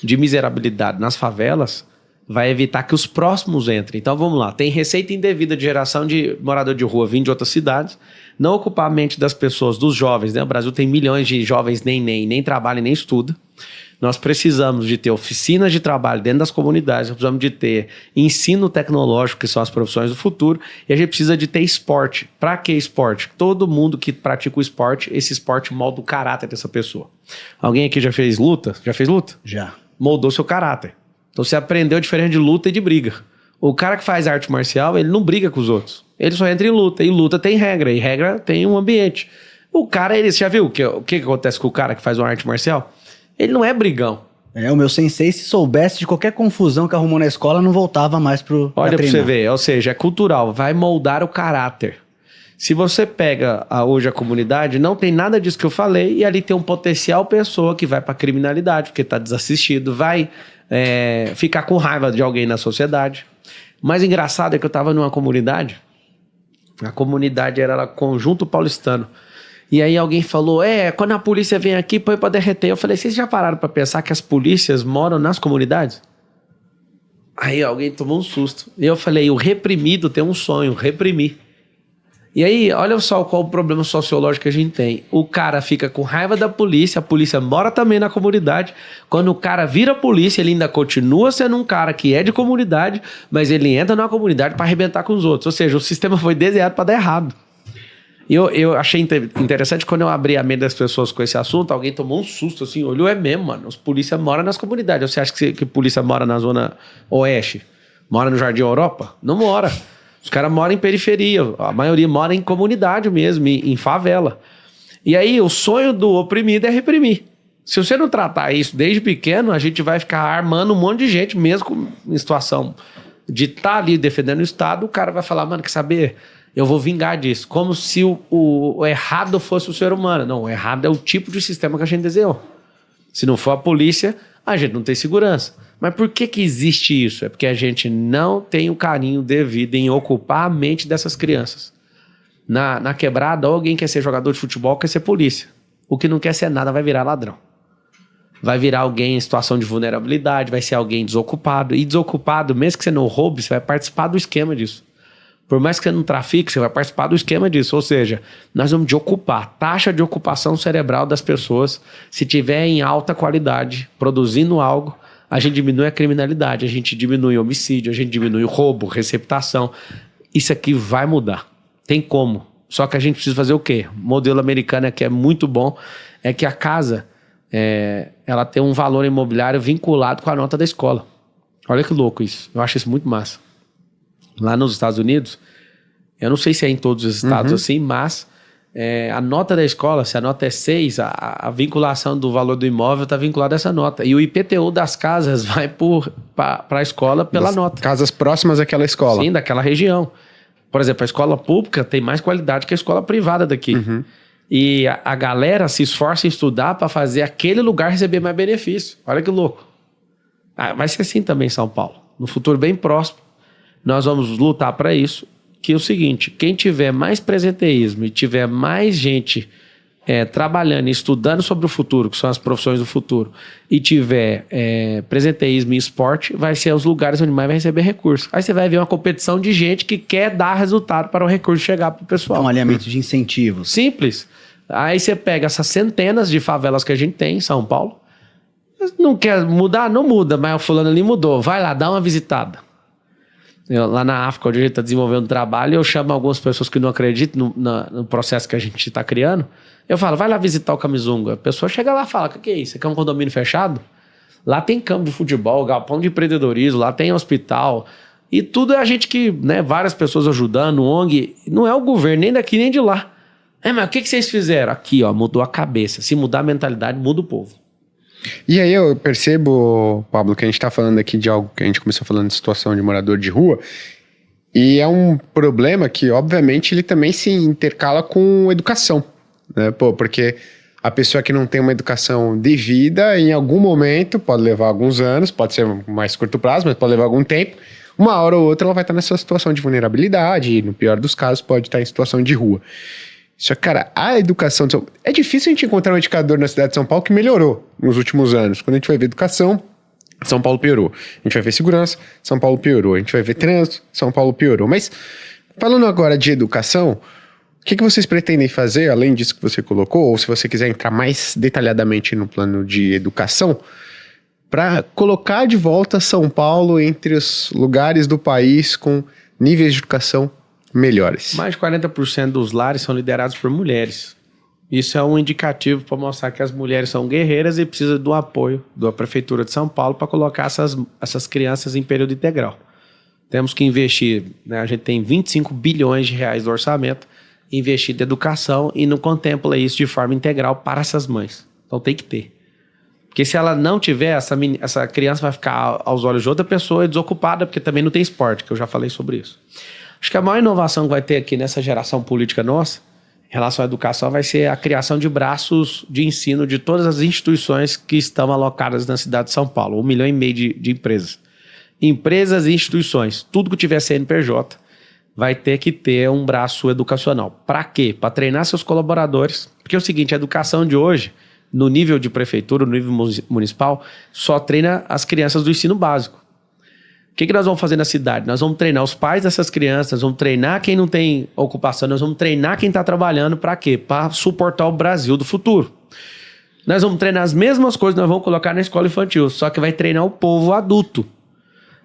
de miserabilidade nas favelas vai evitar que os próximos entrem. Então vamos lá, tem receita indevida de geração de morador de rua vindo de outras cidades, não ocupar a mente das pessoas, dos jovens, né? O Brasil tem milhões de jovens nem trabalham nem estudam. Nós precisamos de ter oficinas de trabalho dentro das comunidades, nós precisamos de ter ensino tecnológico, que são as profissões do futuro, e a gente precisa de ter esporte. Para que esporte? Todo mundo que pratica o esporte, esse esporte molda o caráter dessa pessoa. Alguém aqui já fez luta? Já fez luta? Já. Moldou seu caráter. Então você aprendeu diferente de luta e de briga. O cara que faz arte marcial, ele não briga com os outros. Ele só entra em luta, e luta tem regra, e regra tem um ambiente. O cara, você já viu o que acontece com o cara que faz uma arte marcial? Ele não é brigão. O meu sensei, se soubesse de qualquer confusão que arrumou na escola, não voltava mais pro Olha pra você ver, ou seja, é cultural, vai moldar o caráter. Se você pega hoje a comunidade, não tem nada disso que eu falei, e ali tem um potencial pessoa que vai pra criminalidade, porque tá desassistido, vai ficar com raiva de alguém na sociedade. O mais engraçado é que eu tava numa comunidade, a comunidade era Conjunto Paulistano. E aí alguém falou, quando a polícia vem aqui, põe pra derreter. Eu falei, vocês já pararam pra pensar que as polícias moram nas comunidades? Aí alguém tomou um susto. E eu falei, o reprimido tem um sonho, reprimir. E aí, olha só qual o problema sociológico que a gente tem. O cara fica com raiva da polícia, a polícia mora também na comunidade. Quando o cara vira polícia, ele ainda continua sendo um cara que é de comunidade, mas ele entra na comunidade pra arrebentar com os outros. Ou seja, o sistema foi desenhado pra dar errado. E eu achei interessante quando eu abri a mente das pessoas com esse assunto, alguém tomou um susto assim, olhou, é mesmo, mano, os polícia moram nas comunidades. Você acha que polícia mora na zona oeste? Mora no Jardim Europa? Não mora. Os caras moram em periferia, a maioria mora em comunidade mesmo, em favela. E aí o sonho do oprimido é reprimir. Se você não tratar isso desde pequeno, a gente vai ficar armando um monte de gente, mesmo em situação de estar ali defendendo o Estado, o cara vai falar, mano, quer saber... Eu vou vingar disso. Como se o errado fosse o ser humano. Não, o errado é o tipo de sistema que a gente desenhou. Se não for a polícia, a gente não tem segurança. Mas por que existe isso? É porque a gente não tem o carinho devido em ocupar a mente dessas crianças. Na quebrada, alguém quer ser jogador de futebol, quer ser polícia. O que não quer ser nada vai virar ladrão. Vai virar alguém em situação de vulnerabilidade, vai ser alguém desocupado. E desocupado, mesmo que você não roube, você vai participar do esquema disso. Por mais que você não trafique, você vai participar do esquema disso. Ou seja, nós vamos de ocupar. A taxa de ocupação cerebral das pessoas, se tiver em alta qualidade, produzindo algo, a gente diminui a criminalidade, a gente diminui o homicídio, a gente diminui o roubo, receptação. Isso aqui vai mudar. Tem como. Só que a gente precisa fazer o quê? O modelo americano que é muito bom, é que a casa ela tem um valor imobiliário vinculado com a nota da escola. Olha que louco isso. Eu acho isso muito massa. Lá nos Estados Unidos, eu não sei se é em todos os estados assim, mas a nota da escola, se a nota é 6, a vinculação do valor do imóvel está vinculada a essa nota. E o IPTU das casas vai para a escola pela nota. Casas próximas àquela escola. Sim, daquela região. Por exemplo, a escola pública tem mais qualidade que a escola privada daqui. E a galera se esforça em estudar para fazer aquele lugar receber mais benefício. Olha que louco. Vai ser assim também em São Paulo. No futuro bem próximo. Nós vamos lutar para isso, que é o seguinte, quem tiver mais presenteísmo e tiver mais gente trabalhando e estudando sobre o futuro, que são as profissões do futuro, e tiver presenteísmo e esporte, vai ser os lugares onde mais vai receber recurso. Aí você vai ver uma competição de gente que quer dar resultado para o recurso chegar para o pessoal. É um alinhamento de incentivos. Simples. Aí você pega essas centenas de favelas que a gente tem em São Paulo, Não quer mudar? Não muda, mas o fulano ali mudou. Vai lá, dá uma visitada. Lá na África, onde a gente está desenvolvendo um trabalho, eu chamo algumas pessoas que não acreditam no processo que a gente está criando. Eu falo, vai lá visitar o Camisunga. A pessoa chega lá e fala, o que é isso? Aqui é um condomínio fechado? Lá tem campo de futebol, galpão de empreendedorismo, lá tem hospital. E tudo é a gente que, né, várias pessoas ajudando, ONG. Não é o governo, nem daqui nem de lá. Mas o que vocês fizeram? Aqui, ó, mudou a cabeça. Se mudar a mentalidade, muda o povo. E aí eu percebo, Pablo, que a gente tá falando aqui de algo que a gente começou falando de situação de morador de rua, e é um problema que, obviamente, ele também se intercala com educação, né? Porque a pessoa que não tem uma educação devida, em algum momento, pode levar alguns anos, pode ser mais curto prazo, mas pode levar algum tempo, uma hora ou outra ela vai estar nessa situação de vulnerabilidade, e no pior dos casos pode estar em situação de rua. Só que, cara, a educação... É difícil a gente encontrar um indicador na cidade de São Paulo que melhorou nos últimos anos. Quando a gente vai ver educação, São Paulo piorou. A gente vai ver segurança, São Paulo piorou. A gente vai ver trânsito, São Paulo piorou. Mas, falando agora de educação, o que vocês pretendem fazer, além disso que você colocou, ou se você quiser entrar mais detalhadamente no plano de educação, para colocar de volta São Paulo entre os lugares do país com níveis de educação melhores? Mais de 40% dos lares são liderados por mulheres. Isso é um indicativo para mostrar que as mulheres são guerreiras e precisam do apoio da Prefeitura de São Paulo para colocar essas crianças em período integral. Temos que investir, né, a gente tem 25 bilhões de reais do orçamento, investir em educação e não contempla isso de forma integral para essas mães. Então tem que ter. Porque se ela não tiver, essa criança vai ficar aos olhos de outra pessoa desocupada, porque também não tem esporte, que eu já falei sobre isso. Acho que a maior inovação que vai ter aqui nessa geração política nossa, em relação à educação, vai ser a criação de braços de ensino de todas as instituições que estão alocadas na cidade de São Paulo. 1,5 milhão de empresas. Empresas e instituições, tudo que tiver CNPJ, vai ter que ter um braço educacional. Para quê? Para treinar seus colaboradores. Porque é o seguinte, a educação de hoje, no nível de prefeitura, no nível municipal, só treina as crianças do ensino básico. O que nós vamos fazer na cidade? Nós vamos treinar os pais dessas crianças, nós vamos treinar quem não tem ocupação, nós vamos treinar quem está trabalhando para quê? Para suportar o Brasil do futuro. Nós vamos treinar as mesmas coisas que nós vamos colocar na escola infantil, só que vai treinar o povo adulto.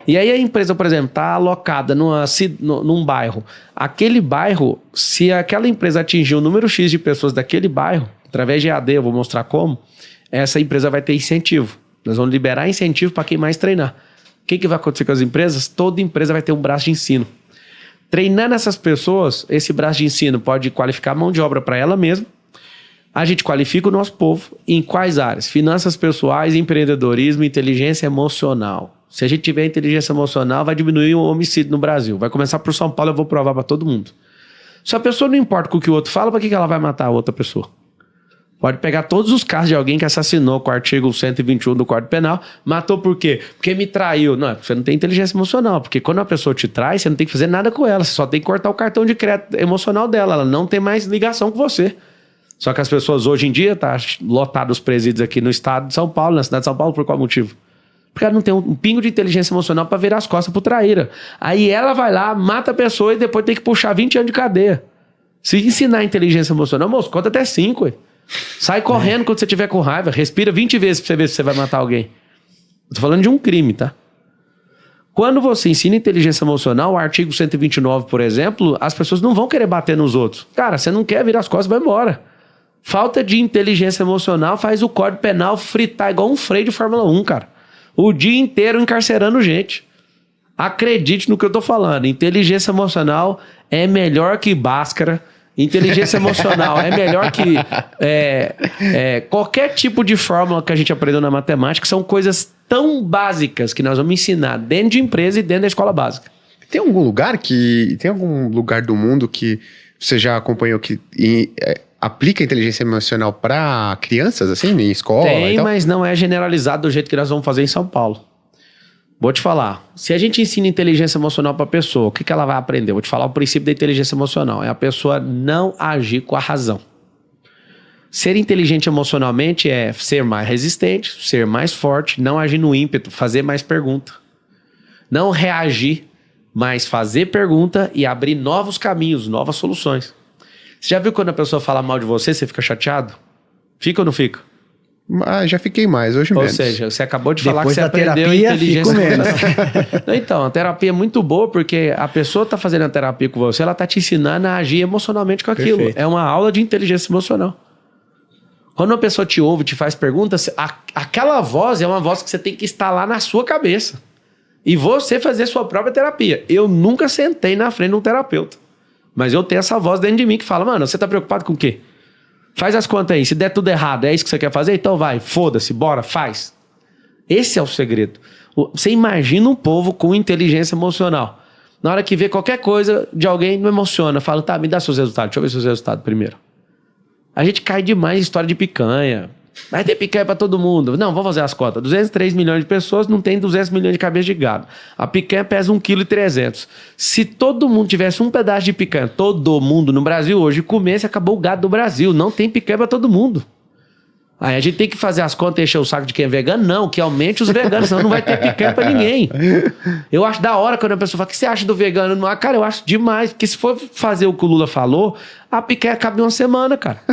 E aí a empresa, por exemplo, está alocada num bairro. Aquele bairro, se aquela empresa atingir o número X de pessoas daquele bairro, através de EAD, eu vou mostrar como, essa empresa vai ter incentivo. Nós vamos liberar incentivo para quem mais treinar. O que vai acontecer com as empresas? Toda empresa vai ter um braço de ensino. Treinando essas pessoas, esse braço de ensino pode qualificar a mão de obra para ela mesma. A gente qualifica o nosso povo em quais áreas? Finanças pessoais, empreendedorismo, inteligência emocional. Se a gente tiver inteligência emocional, vai diminuir o homicídio no Brasil. Vai começar por São Paulo, eu vou provar para todo mundo. Se a pessoa não importa com o que o outro fala, para que ela vai matar a outra pessoa? Pode pegar todos os casos de alguém que assassinou com o artigo 121 do Código Penal. Matou por quê? Porque me traiu. Não, você não tem inteligência emocional. Porque quando a pessoa te trai, você não tem que fazer nada com ela. Você só tem que cortar o cartão de crédito emocional dela. Ela não tem mais ligação com você. Só que as pessoas hoje em dia, tá lotado os presídios aqui no estado de São Paulo, na cidade de São Paulo, por qual motivo? Porque ela não tem um pingo de inteligência emocional para virar as costas pro traíra. Aí ela vai lá, mata a pessoa e depois tem que puxar 20 anos de cadeia. Se ensinar inteligência emocional, moço, conta até 5, ué. Sai correndo quando você estiver com raiva. Respira 20 vezes pra você ver se você vai matar alguém. Eu tô falando de um crime, tá? Quando você ensina inteligência emocional, o artigo 129, por exemplo, as pessoas não vão querer bater nos outros. Cara, você não quer virar as costas, vai embora. Falta de inteligência emocional faz o Código Penal fritar igual um freio de Fórmula 1, cara. O dia inteiro encarcerando gente. Acredite no que eu tô falando. Inteligência emocional é melhor que Bhaskara. Inteligência emocional é melhor que qualquer tipo de fórmula que a gente aprendeu na matemática. São coisas tão básicas que nós vamos ensinar dentro de empresa e dentro da escola básica. Tem algum lugar do mundo que você já acompanhou que aplica inteligência emocional para crianças, assim, em escola? Tem, e tal? mas não é generalizado do jeito que nós vamos fazer em São Paulo. Vou te falar, se a gente ensina inteligência emocional para a pessoa, o que ela vai aprender? Vou te falar o princípio da inteligência emocional. É a pessoa não agir com a razão. Ser inteligente emocionalmente é ser mais resistente, ser mais forte, não agir no ímpeto, fazer mais pergunta. Não reagir, mas fazer pergunta e abrir novos caminhos, novas soluções. Você já viu quando a pessoa fala mal de você, você fica chateado? Fica ou não fica? Já fiquei mais, hoje Ou menos. seja, você acabou de falar Depois que você da aprendeu terapia, inteligência fico menos. emocional. Então, a terapia é muito boa porque a pessoa tá fazendo a terapia com você, ela tá te ensinando a agir emocionalmente com aquilo. Perfeito. É uma aula de inteligência emocional. Quando uma pessoa te ouve, te faz perguntas, aquela voz é uma voz que você tem que instalar na sua cabeça. E você fazer sua própria terapia. Eu nunca sentei na frente de um terapeuta. Mas eu tenho essa voz dentro de mim que fala, mano, você tá preocupado com o quê? Faz as contas aí, se der tudo errado, é isso que você quer fazer? Então vai, foda-se, bora, faz. Esse é o segredo. Você imagina um povo com inteligência emocional. Na hora que vê qualquer coisa de alguém, não emociona. Fala, tá, me dá seus resultados, deixa eu ver seus resultados primeiro. A gente cai demais em história de picanha. Vai ter picanha pra todo mundo. Não, vamos fazer as contas. 203 milhões de pessoas não tem 200 milhões de cabeça de gado. A picanha pesa 1,3 kg. Se todo mundo tivesse um pedaço de picanha, todo mundo no Brasil hoje comesse, acabou o gado do Brasil. Não tem picanha pra todo mundo. Aí a gente tem que fazer as contas e encher o saco de quem é vegano? Não, que aumente os veganos, senão não vai ter picanha pra ninguém. Eu acho da hora quando a pessoa fala, o que você acha do vegano? Não, cara, eu acho demais, porque se for fazer o que o Lula falou, a picanha cabe em uma semana, cara.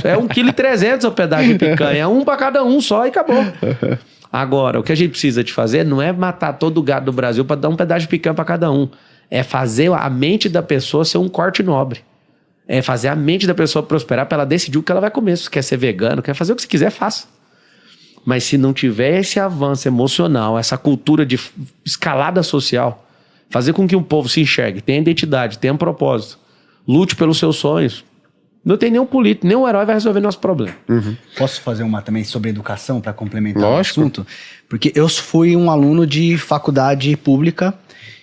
É 1,3 kg o pedaço de picanha, é um pra cada um só e acabou. Agora, o que a gente precisa de fazer não é matar todo o gado do Brasil pra dar um pedaço de picanha pra cada um. É fazer a mente da pessoa ser um corte nobre. É fazer a mente da pessoa prosperar para ela decidir o que ela vai comer. Se quer ser vegano, quer fazer o que você quiser, faça. Mas se não tiver esse avanço emocional, essa cultura de escalada social, fazer com que o povo se enxergue, tenha identidade, tenha um propósito, lute pelos seus sonhos, não tem nenhum político, nenhum herói vai resolver nosso problema. Uhum. Posso fazer uma também sobre educação para complementar Lógico. o assunto? Porque eu fui um aluno de faculdade pública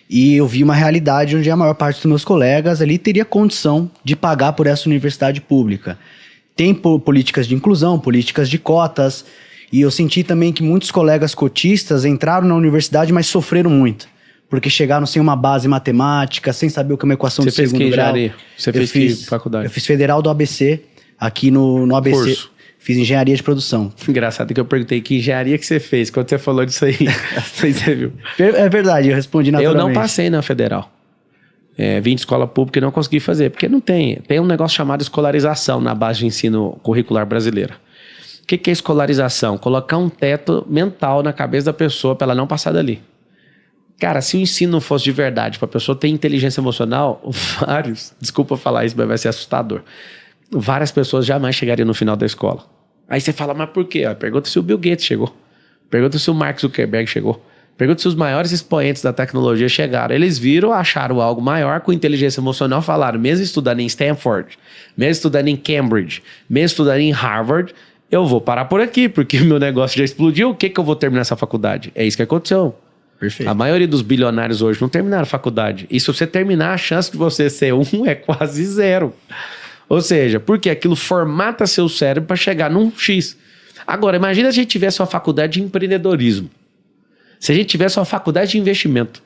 e eu vi uma realidade onde a maior parte dos meus colegas ali teria condição de pagar por essa universidade pública. Tem políticas de inclusão, políticas de cotas, e eu senti também que muitos colegas cotistas entraram na universidade, mas sofreram muito, porque chegaram sem uma base matemática, sem saber o que é uma equação de segundo grau. Você fez que faculdade? Eu fiz Federal do ABC, aqui no ABC. Curso. Fiz engenharia de produção. Engraçado que eu perguntei que engenharia que você fez, quando você falou disso aí. Você viu? É verdade, eu respondi naturalmente. Eu não passei na Federal. Vim de escola pública e não consegui fazer, porque não tem. Tem um negócio chamado escolarização na base de ensino curricular brasileira. O que é escolarização? Colocar um teto mental na cabeça da pessoa para ela não passar dali. Cara, se o ensino não fosse de verdade, para a pessoa ter inteligência emocional, desculpa falar isso, mas vai ser assustador. Várias pessoas jamais chegariam no final da escola. Aí você fala, mas por quê? Pergunta se o Bill Gates chegou. Pergunta se o Mark Zuckerberg chegou. Pergunta se os maiores expoentes da tecnologia chegaram. Eles viram, acharam algo maior com inteligência emocional, falaram, mesmo estudando em Stanford, mesmo estudando em Cambridge, mesmo estudando em Harvard, eu vou parar por aqui, porque meu negócio já explodiu, o que eu vou terminar essa faculdade? É isso que aconteceu. Perfeito. A maioria dos bilionários hoje não terminaram a faculdade. E se você terminar, a chance de você ser é quase zero. Ou seja, porque aquilo formata seu cérebro para chegar num X. Agora, imagina se a gente tivesse uma faculdade de empreendedorismo. Se a gente tivesse uma faculdade de investimento.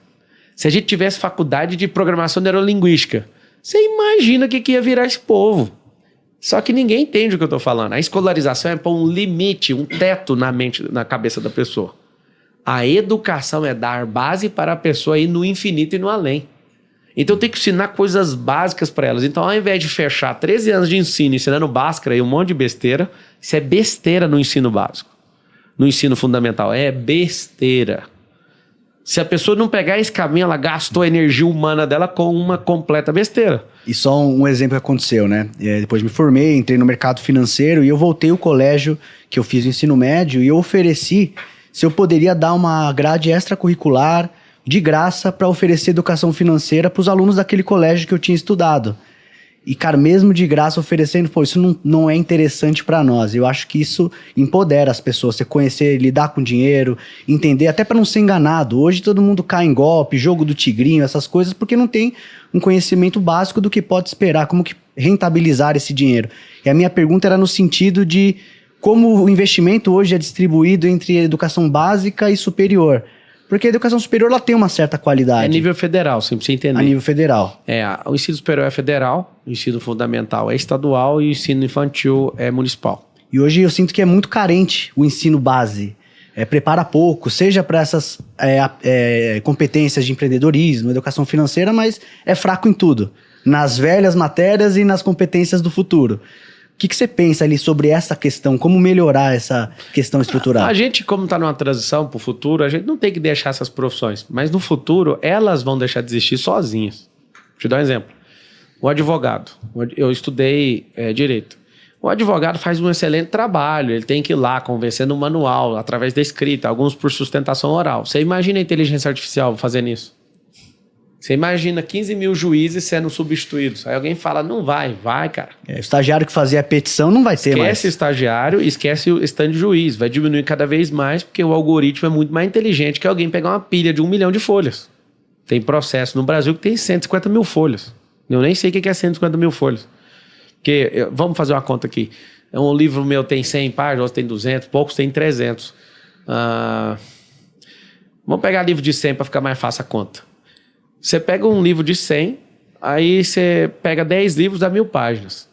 Se a gente tivesse faculdade de programação neurolinguística. Você imagina o que ia virar esse povo. Só que ninguém entende o que eu estou falando. A escolarização é pôr um limite, um teto na cabeça da pessoa. A educação é dar base para a pessoa ir no infinito e no além. Então tem que ensinar coisas básicas para elas. Então ao invés de fechar 13 anos de ensino ensinando Bhaskara e um monte de besteira, isso é besteira no ensino básico. No ensino fundamental, é besteira. Se a pessoa não pegar esse caminho, ela gastou a energia humana dela com uma completa besteira. E só um exemplo que aconteceu, né? Depois me formei, entrei no mercado financeiro e eu voltei ao colégio que eu fiz o ensino médio e eu ofereci se eu poderia dar uma grade extracurricular de graça para oferecer educação financeira para os alunos daquele colégio que eu tinha estudado. E, cara, mesmo de graça oferecendo, isso não é interessante para nós. Eu acho que isso empodera as pessoas, você conhecer, lidar com dinheiro, entender, até para não ser enganado. Hoje todo mundo cai em golpe, jogo do tigrinho, essas coisas, porque não tem um conhecimento básico do que pode esperar, como que rentabilizar esse dinheiro. E a minha pergunta era no sentido de como o investimento hoje é distribuído entre educação básica e superior. Porque a educação superior ela tem uma certa qualidade. É nível federal, você precisa entender. A nível federal. O ensino superior é federal, o ensino fundamental é estadual e o ensino infantil é municipal. E hoje eu sinto que é muito carente o ensino base. Prepara pouco, seja para essas competências de empreendedorismo, educação financeira, mas é fraco em tudo. Nas velhas matérias e nas competências do futuro. que você pensa ali sobre essa questão? Como melhorar essa questão estrutural? A gente, como está numa transição para o futuro, a gente não tem que deixar essas profissões. Mas no futuro, elas vão deixar de existir sozinhas. Vou te dar um exemplo. O advogado. Eu estudei direito. O advogado faz um excelente trabalho. Ele tem que ir lá convencer no manual, através da escrita, alguns por sustentação oral. Você imagina a inteligência artificial fazendo isso? Você imagina 15 mil juízes sendo substituídos. Aí alguém fala, não vai, cara. O estagiário que fazia a petição não vai ter mais. Esquece o estagiário, esquece o stand de juiz. Vai diminuir cada vez mais, porque o algoritmo é muito mais inteligente que alguém pegar uma pilha de 1 milhão de folhas. Tem processo no Brasil que tem 150 mil folhas. Eu nem sei o que é 150 mil folhas. Porque, vamos fazer uma conta aqui. Um livro meu tem 100 páginas, outro tem 200, poucos tem 300. Vamos pegar livro de 100 para ficar mais fácil a conta. Você pega um livro de 100, aí você pega 10 livros, dá 1000 páginas.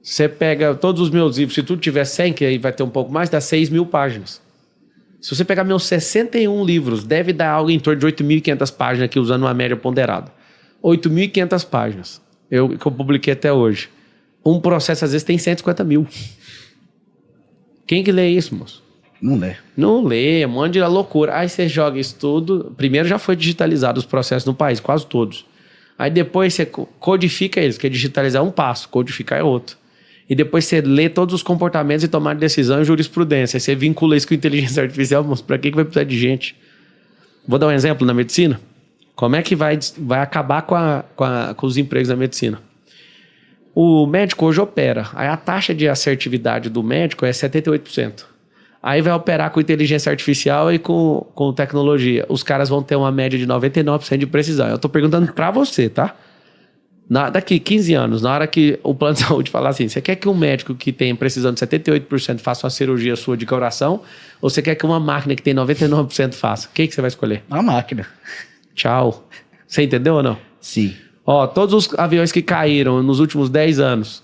Você pega todos os meus livros, se tudo tiver 100, que aí vai ter um pouco mais, dá 6.000 páginas. Se você pegar meus 61 livros, deve dar algo em torno de 8.500 páginas aqui, usando uma média ponderada. 8.500 páginas, que eu publiquei até hoje. Um processo, às vezes, tem 150 mil. Quem que lê isso, moço? Não lê. Não lê, é um monte de loucura. Aí você joga isso tudo. Primeiro já foi digitalizado os processos no país, quase todos. Aí depois você codifica eles, que é digitalizar um passo, codificar é outro. E depois você lê todos os comportamentos e tomar decisão e jurisprudência. Aí você vincula isso com inteligência artificial, mas para que vai precisar de gente? Vou dar um exemplo na medicina. Como é que vai acabar com os empregos na medicina? O médico hoje opera. Aí a taxa de assertividade do médico é 78%. Aí vai operar com inteligência artificial e com tecnologia. Os caras vão ter uma média de 99% de precisão. Eu tô perguntando pra você, tá? Daqui 15 anos, na hora que o plano de saúde falar assim, você quer que um médico que tem precisão de 78% faça uma cirurgia sua de coração? Ou você quer que uma máquina que tem 99% faça? O que você vai escolher? A máquina. Tchau. Você entendeu ou não? Sim. Ó, todos os aviões que caíram nos últimos 10 anos,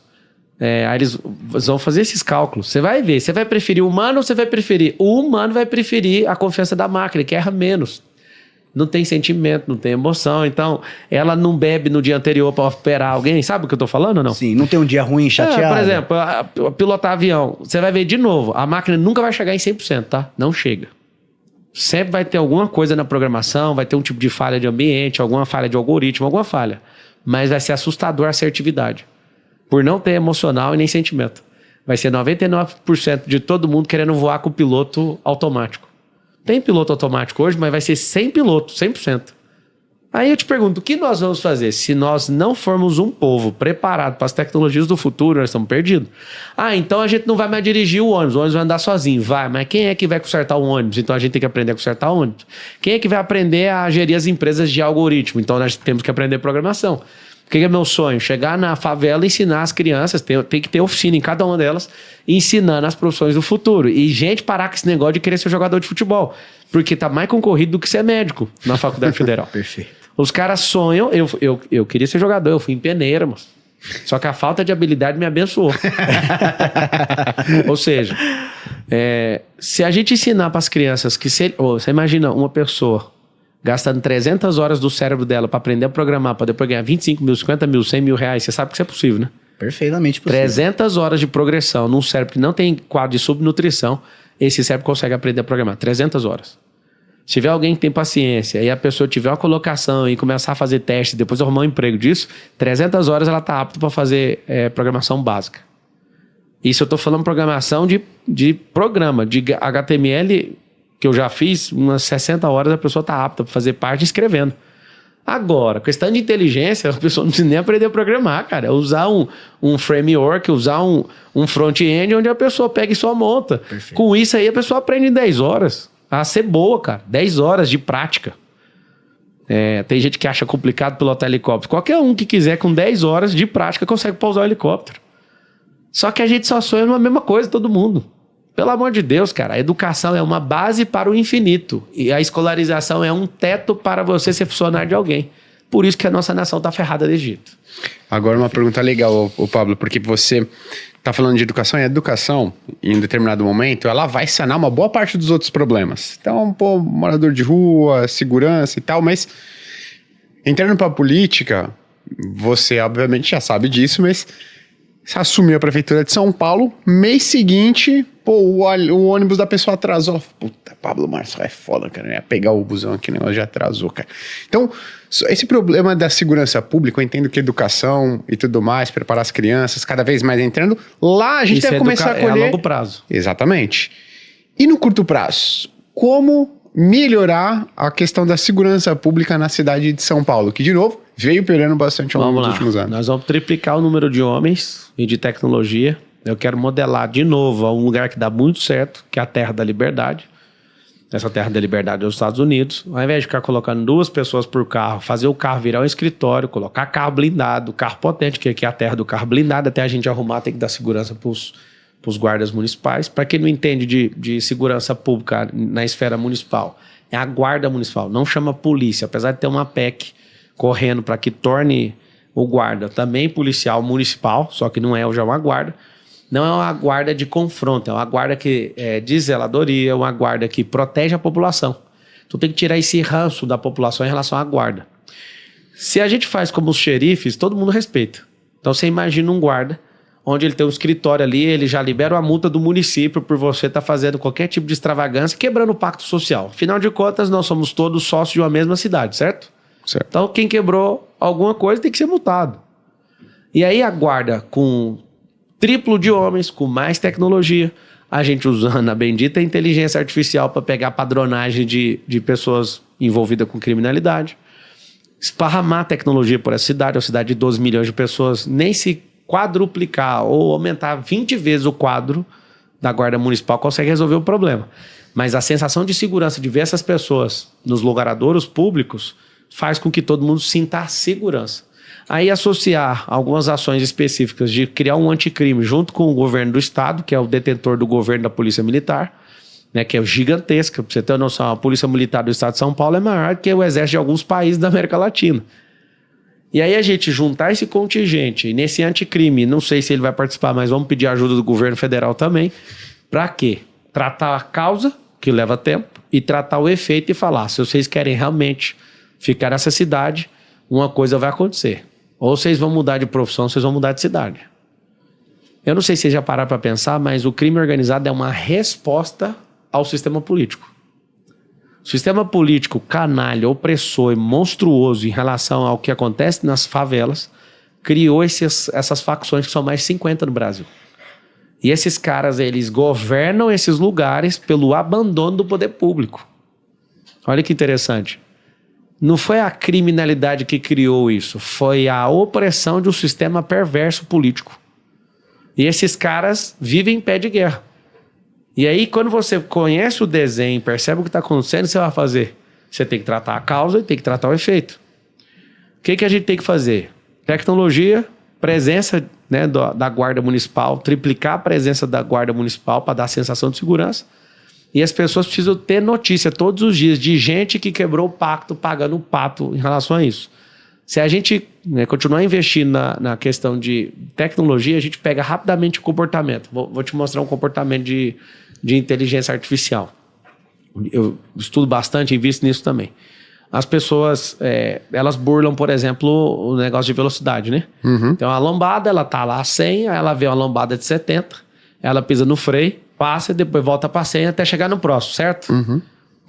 aí eles vão fazer esses cálculos. Você vai ver, você vai preferir o humano ou você vai preferir? O humano vai preferir a confiança da máquina, que erra menos. Não tem sentimento, não tem emoção. Então, ela não bebe no dia anterior para operar alguém. Sabe o que eu tô falando ou não? Sim, não tem um dia ruim, chateado. Por exemplo, pilotar avião. Você vai ver de novo, a máquina nunca vai chegar em 100%, tá? Não chega. Sempre vai ter alguma coisa na programação, vai ter um tipo de falha de ambiente, alguma falha de algoritmo, alguma falha. Mas vai ser assustador a assertividade. Por não ter emocional e nem sentimento. Vai ser 99% de todo mundo querendo voar com o piloto automático. Tem piloto automático hoje, mas vai ser 100 pilotos, 100%. Aí eu te pergunto, o que nós vamos fazer? Se nós não formos um povo preparado para as tecnologias do futuro, nós estamos perdidos. Então a gente não vai mais dirigir o ônibus vai andar sozinho. Vai, mas quem é que vai consertar o ônibus? Então a gente tem que aprender a consertar o ônibus. Quem é que vai aprender a gerir as empresas de algoritmo? Então nós temos que aprender programação. O que é meu sonho? Chegar na favela e ensinar as crianças, tem que ter oficina em cada uma delas, ensinando as profissões do futuro. E gente parar com esse negócio de querer ser jogador de futebol, porque tá mais concorrido do que ser médico na Faculdade Federal. Perfeito. Os caras sonham, eu queria ser jogador, eu fui em peneira, mas só que a falta de habilidade me abençoou. Ou seja, se a gente ensinar para as crianças que... você imagina uma pessoa gastando 300 horas do cérebro dela para aprender a programar, para depois ganhar 25 mil, 50 mil, 100 mil reais, você sabe que isso é possível, né? Perfeitamente possível. 300 horas de progressão num cérebro que não tem quadro de subnutrição, esse cérebro consegue aprender a programar. 300 horas. Se tiver alguém que tem paciência e a pessoa tiver uma colocação e começar a fazer testes, depois arrumar um emprego disso, 300 horas ela está apta para fazer programação básica. Isso eu estou falando programação de programa, de HTML, que eu já fiz, umas 60 horas a pessoa está apta para fazer parte escrevendo. Agora, questão de inteligência, a pessoa não precisa nem aprender a programar, cara. É usar um framework, usar um front-end onde a pessoa pega e só monta. Perfeito. Com isso aí a pessoa aprende em 10 horas. A ser boa, cara. 10 horas de prática. Tem gente que acha complicado pilotar helicóptero. Qualquer um que quiser, com 10 horas de prática, consegue pousar o helicóptero. Só que a gente só sonha numa mesma coisa, todo mundo. Pelo amor de Deus, cara. A educação é uma base para o infinito. E a escolarização é um teto para você ser funcionário de alguém. Por isso que a nossa nação tá ferrada desse jeito. Agora uma pergunta legal, Pablo, porque você tá falando de educação, e a educação, em um determinado momento, ela vai sanar uma boa parte dos outros problemas. Então, morador de rua, segurança e tal, mas entrando pra política, você obviamente já sabe disso, mas Você assumiu a prefeitura de São Paulo, mês seguinte, pô, o ônibus da pessoa atrasou. Puta, Pablo Marçal é foda, cara. Eu ia pegar o busão aqui, o negócio já atrasou, cara. Então, esse problema da segurança pública, eu entendo que educação e tudo mais, preparar as crianças, cada vez mais entrando, lá a gente deve começar a colher... É a longo prazo. Exatamente. E no curto prazo, como melhorar a questão da segurança pública na cidade de São Paulo, que, de novo, veio piorando bastante ao longo dos últimos anos. Nós vamos triplicar o número de homens e de tecnologia. Eu quero modelar de novo um lugar que dá muito certo, que é a Terra da Liberdade. Essa Terra da Liberdade é os Estados Unidos. Ao invés de ficar colocando 2 pessoas por carro, fazer o carro virar um escritório, colocar carro blindado, carro potente, que aqui é a terra do carro blindado, até a gente arrumar, tem que dar segurança para os guardas municipais. Para quem não entende de segurança pública na esfera municipal, é a guarda municipal, não chama polícia, apesar de ter uma PEC correndo para que torne o guarda também policial municipal, só que não é já uma guarda. Não é uma guarda de confronto, é uma guarda que é de zeladoria, uma guarda que protege a população. Então tem que tirar esse ranço da população em relação à guarda. Se a gente faz como os xerifes, todo mundo respeita. Então você imagina um guarda, onde ele tem um escritório ali, ele já libera uma multa do município por você estar fazendo qualquer tipo de extravagância, quebrando o pacto social. Afinal de contas, nós somos todos sócios de uma mesma cidade, certo? Certo. Então quem quebrou alguma coisa tem que ser multado. E aí a guarda com triplo de homens, com mais tecnologia, a gente usando a bendita inteligência artificial para pegar padronagem de pessoas envolvidas com criminalidade, esparramar tecnologia por essa cidade, uma cidade de 12 milhões de pessoas, nem se quadruplicar ou aumentar 20 vezes o quadro da Guarda Municipal consegue resolver o problema. Mas a sensação de segurança de ver essas pessoas nos logradouros públicos faz com que todo mundo sinta a segurança. Aí associar algumas ações específicas de criar um anticrime junto com o governo do estado, que é o detentor do governo da Polícia Militar, né, que é gigantesca. Para você ter uma noção, a Polícia Militar do estado de São Paulo é maior que o exército de alguns países da América Latina. E aí a gente juntar esse contingente nesse anticrime, não sei se ele vai participar, mas vamos pedir ajuda do governo federal também. Para quê? Tratar a causa, que leva tempo, e tratar o efeito e falar, se vocês querem realmente ficar nessa cidade, uma coisa vai acontecer. Ou vocês vão mudar de profissão, ou vocês vão mudar de cidade. Eu não sei se vocês já pararam para pensar, mas o crime organizado é uma resposta ao sistema político. O sistema político canalha, opressor e monstruoso em relação ao que acontece nas favelas, criou essas facções que são mais de 50 no Brasil. E esses caras, eles governam esses lugares pelo abandono do poder público. Olha que interessante. Não foi a criminalidade que criou isso, foi a opressão de um sistema perverso político. E esses caras vivem em pé de guerra. E aí, quando você conhece o desenho, percebe o que está acontecendo, você vai fazer? Você tem que tratar a causa e tem que tratar o efeito. O que a gente tem que fazer? Tecnologia, presença, né, da Guarda Municipal, triplicar a presença da Guarda Municipal para dar a sensação de segurança. E as pessoas precisam ter notícia todos os dias de gente que quebrou o pacto, pagando o pato em relação a isso. Se a gente, né, continuar investindo na questão de tecnologia, a gente pega rapidamente o comportamento. Vou te mostrar um comportamento de inteligência artificial. Eu estudo bastante e invisto nisso também. As pessoas, elas burlam, por exemplo, o negócio de velocidade, né? Uhum. Então, a lombada, ela tá lá a 100, aí ela vê uma lombada de 70, ela pisa no freio, passa e depois volta para 100 até chegar no próximo, certo? Uhum.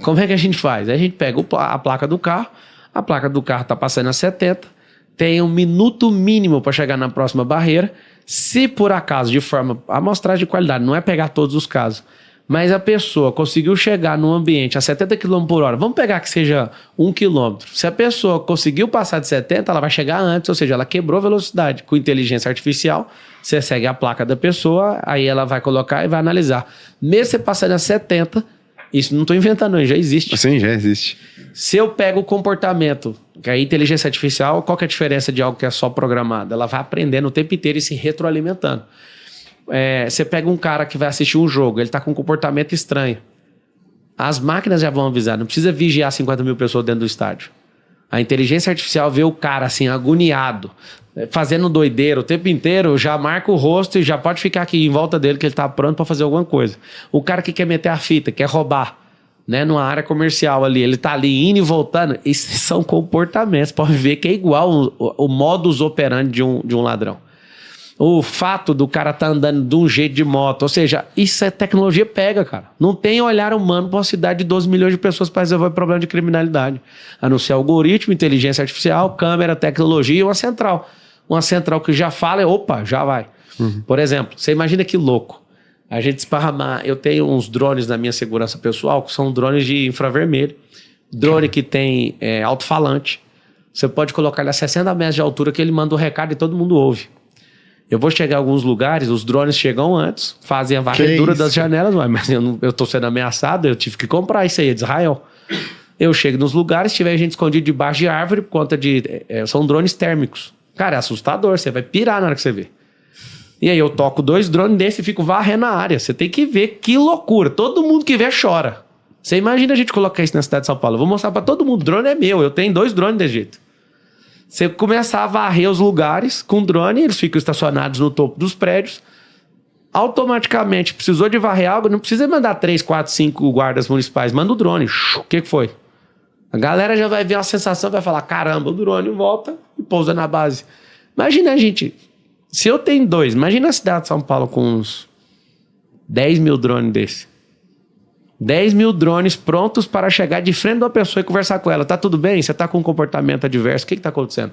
Como é que a gente faz? A gente pega a placa do carro tá passando a 70, tem um minuto mínimo para chegar na próxima barreira. Se por acaso, de forma amostragem de qualidade, não é pegar todos os casos, mas a pessoa conseguiu chegar num ambiente a 70 km por hora, vamos pegar que seja 1 km. Se a pessoa conseguiu passar de 70, ela vai chegar antes, ou seja, ela quebrou a velocidade. Com inteligência artificial, você segue a placa da pessoa, aí ela vai colocar e vai analisar. Mesmo você passando a 70, isso não estou inventando, não, já existe. Sim, já existe. Se eu pego o comportamento, que a inteligência artificial, qual que é a diferença de algo que é só programado? Ela vai aprendendo o tempo inteiro e se retroalimentando. Você pega um cara que vai assistir um jogo, ele está com um comportamento estranho. As máquinas já vão avisar, não precisa vigiar 50 mil pessoas dentro do estádio. A inteligência artificial vê o cara assim, agoniado, fazendo doideira o tempo inteiro, já marca o rosto e já pode ficar aqui em volta dele que ele está pronto para fazer alguma coisa. O cara que quer meter a fita, quer roubar, né, numa área comercial ali, ele tá ali indo e voltando, esses são comportamentos, pode ver que é igual o modus operandi de um ladrão. O fato do cara tá andando de um jeito de moto, ou seja, isso é tecnologia pega, cara. Não tem olhar humano para uma cidade de 12 milhões de pessoas para resolver o problema de criminalidade. A não ser algoritmo, inteligência artificial, câmera, tecnologia e uma central. Uma central que já fala, opa, já vai. Por exemplo, você imagina que louco. A gente esparramar, eu tenho uns drones na minha segurança pessoal, que são drones de infravermelho. Drone que tem alto-falante. Você pode colocar ele a 60 metros de altura que ele manda o recado e todo mundo ouve. Eu vou chegar em alguns lugares, os drones chegam antes, fazem a varredura das janelas, mas eu tô sendo ameaçado, eu tive que comprar isso aí, é de Israel. Eu chego nos lugares, tiver gente escondida debaixo de árvore por conta de... são drones térmicos. Cara, é assustador, você vai pirar na hora que você vê. E aí eu toco 2 drones desses e fico varrendo a área. Você tem que ver que loucura. Todo mundo que vê chora. Você imagina a gente colocar isso na cidade de São Paulo. Eu vou mostrar pra todo mundo. Drone é meu. Eu tenho 2 drones desse jeito. Você começar a varrer os lugares com drone, eles ficam estacionados no topo dos prédios. Automaticamente, precisou de varrer algo, não precisa mandar 3, 4, 5 guardas municipais. Manda o drone. O que foi? A galera já vai ver uma sensação, vai falar, caramba, o drone volta e pousa na base. Imagina a gente... Se eu tenho 2, imagina a cidade de São Paulo com uns 10 mil drones desse. 10 mil drones prontos para chegar de frente de uma pessoa e conversar com ela. Tá tudo bem? Você tá com um comportamento adverso? O que tá acontecendo?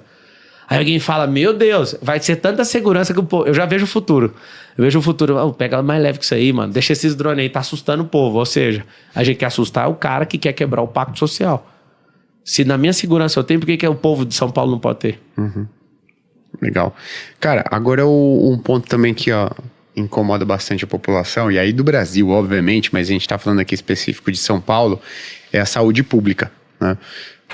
Aí alguém fala, meu Deus, vai ser tanta segurança que o povo... Eu já vejo o futuro. Eu vejo o futuro, pega mais leve que isso aí, mano. Deixa esses drones aí, tá assustando o povo. Ou seja, a gente quer assustar o cara que quer quebrar o pacto social. Se na minha segurança eu tenho, por que o povo de São Paulo não pode ter? Legal. Cara, agora um ponto também que incomoda bastante a população, e aí do Brasil, obviamente, mas a gente está falando aqui específico de São Paulo, é a saúde pública, né?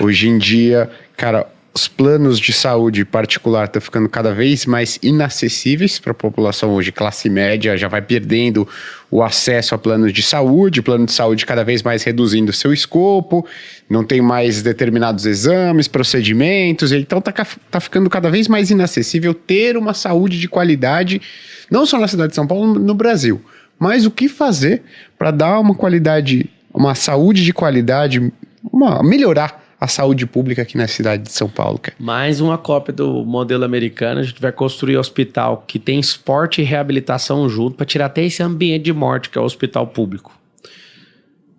Hoje em dia, cara, os planos de saúde particular estão ficando cada vez mais inacessíveis para a população hoje. Classe média já vai perdendo o acesso a planos de saúde, plano de saúde cada vez mais reduzindo seu escopo, não tem mais determinados exames, procedimentos, então tá ficando cada vez mais inacessível ter uma saúde de qualidade, não só na cidade de São Paulo, no Brasil. Mas o que fazer para dar uma qualidade, uma saúde de qualidade, melhorar a saúde pública aqui na cidade de São Paulo, cara? Mais uma cópia do modelo americano. A gente vai construir um hospital que tem esporte e reabilitação junto para tirar até esse ambiente de morte que é o hospital público.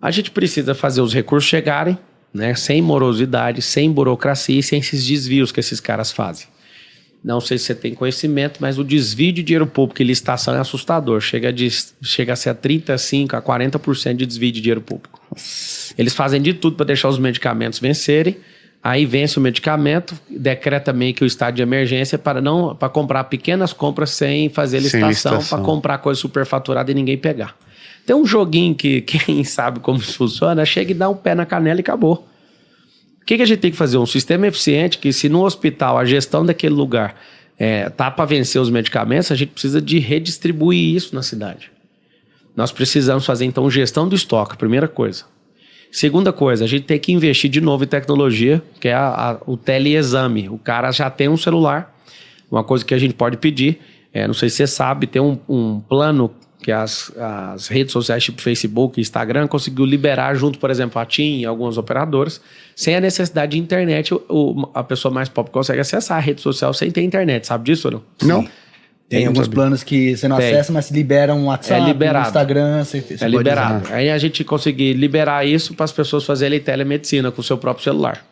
A gente precisa fazer os recursos chegarem, né, sem morosidade, sem burocracia e sem esses desvios que esses caras fazem. Não sei se você tem conhecimento, mas o desvio de dinheiro público e licitação é assustador. Chega a ser a 35% a 40% de desvio de dinheiro público. Eles fazem de tudo para deixar os medicamentos vencerem. Aí vence o medicamento, decreta meio que o estado de emergência para comprar pequenas compras sem fazer licitação, para comprar coisa superfaturada e ninguém pegar. Tem um joguinho que quem sabe como isso funciona, chega e dá um pé na canela e acabou. O que a gente tem que fazer? Um sistema eficiente que, se no hospital a gestão daquele lugar tá para vencer os medicamentos, a gente precisa de redistribuir isso na cidade. Nós precisamos fazer, então, gestão do estoque, primeira coisa. Segunda coisa, a gente tem que investir de novo em tecnologia, que é o teleexame. O cara já tem um celular, uma coisa que a gente pode pedir, não sei se você sabe, tem um plano que as redes sociais tipo Facebook e Instagram conseguiu liberar junto, por exemplo, a TIM e algumas operadoras, sem a necessidade de internet. A pessoa mais pobre consegue acessar a rede social sem ter internet, sabe disso ou não? Não. Tem alguns planos que você não acessa, mas liberam o WhatsApp, o Instagram. Você liberado. Aí a gente conseguir liberar isso para as pessoas fazerem telemedicina com o seu próprio celular.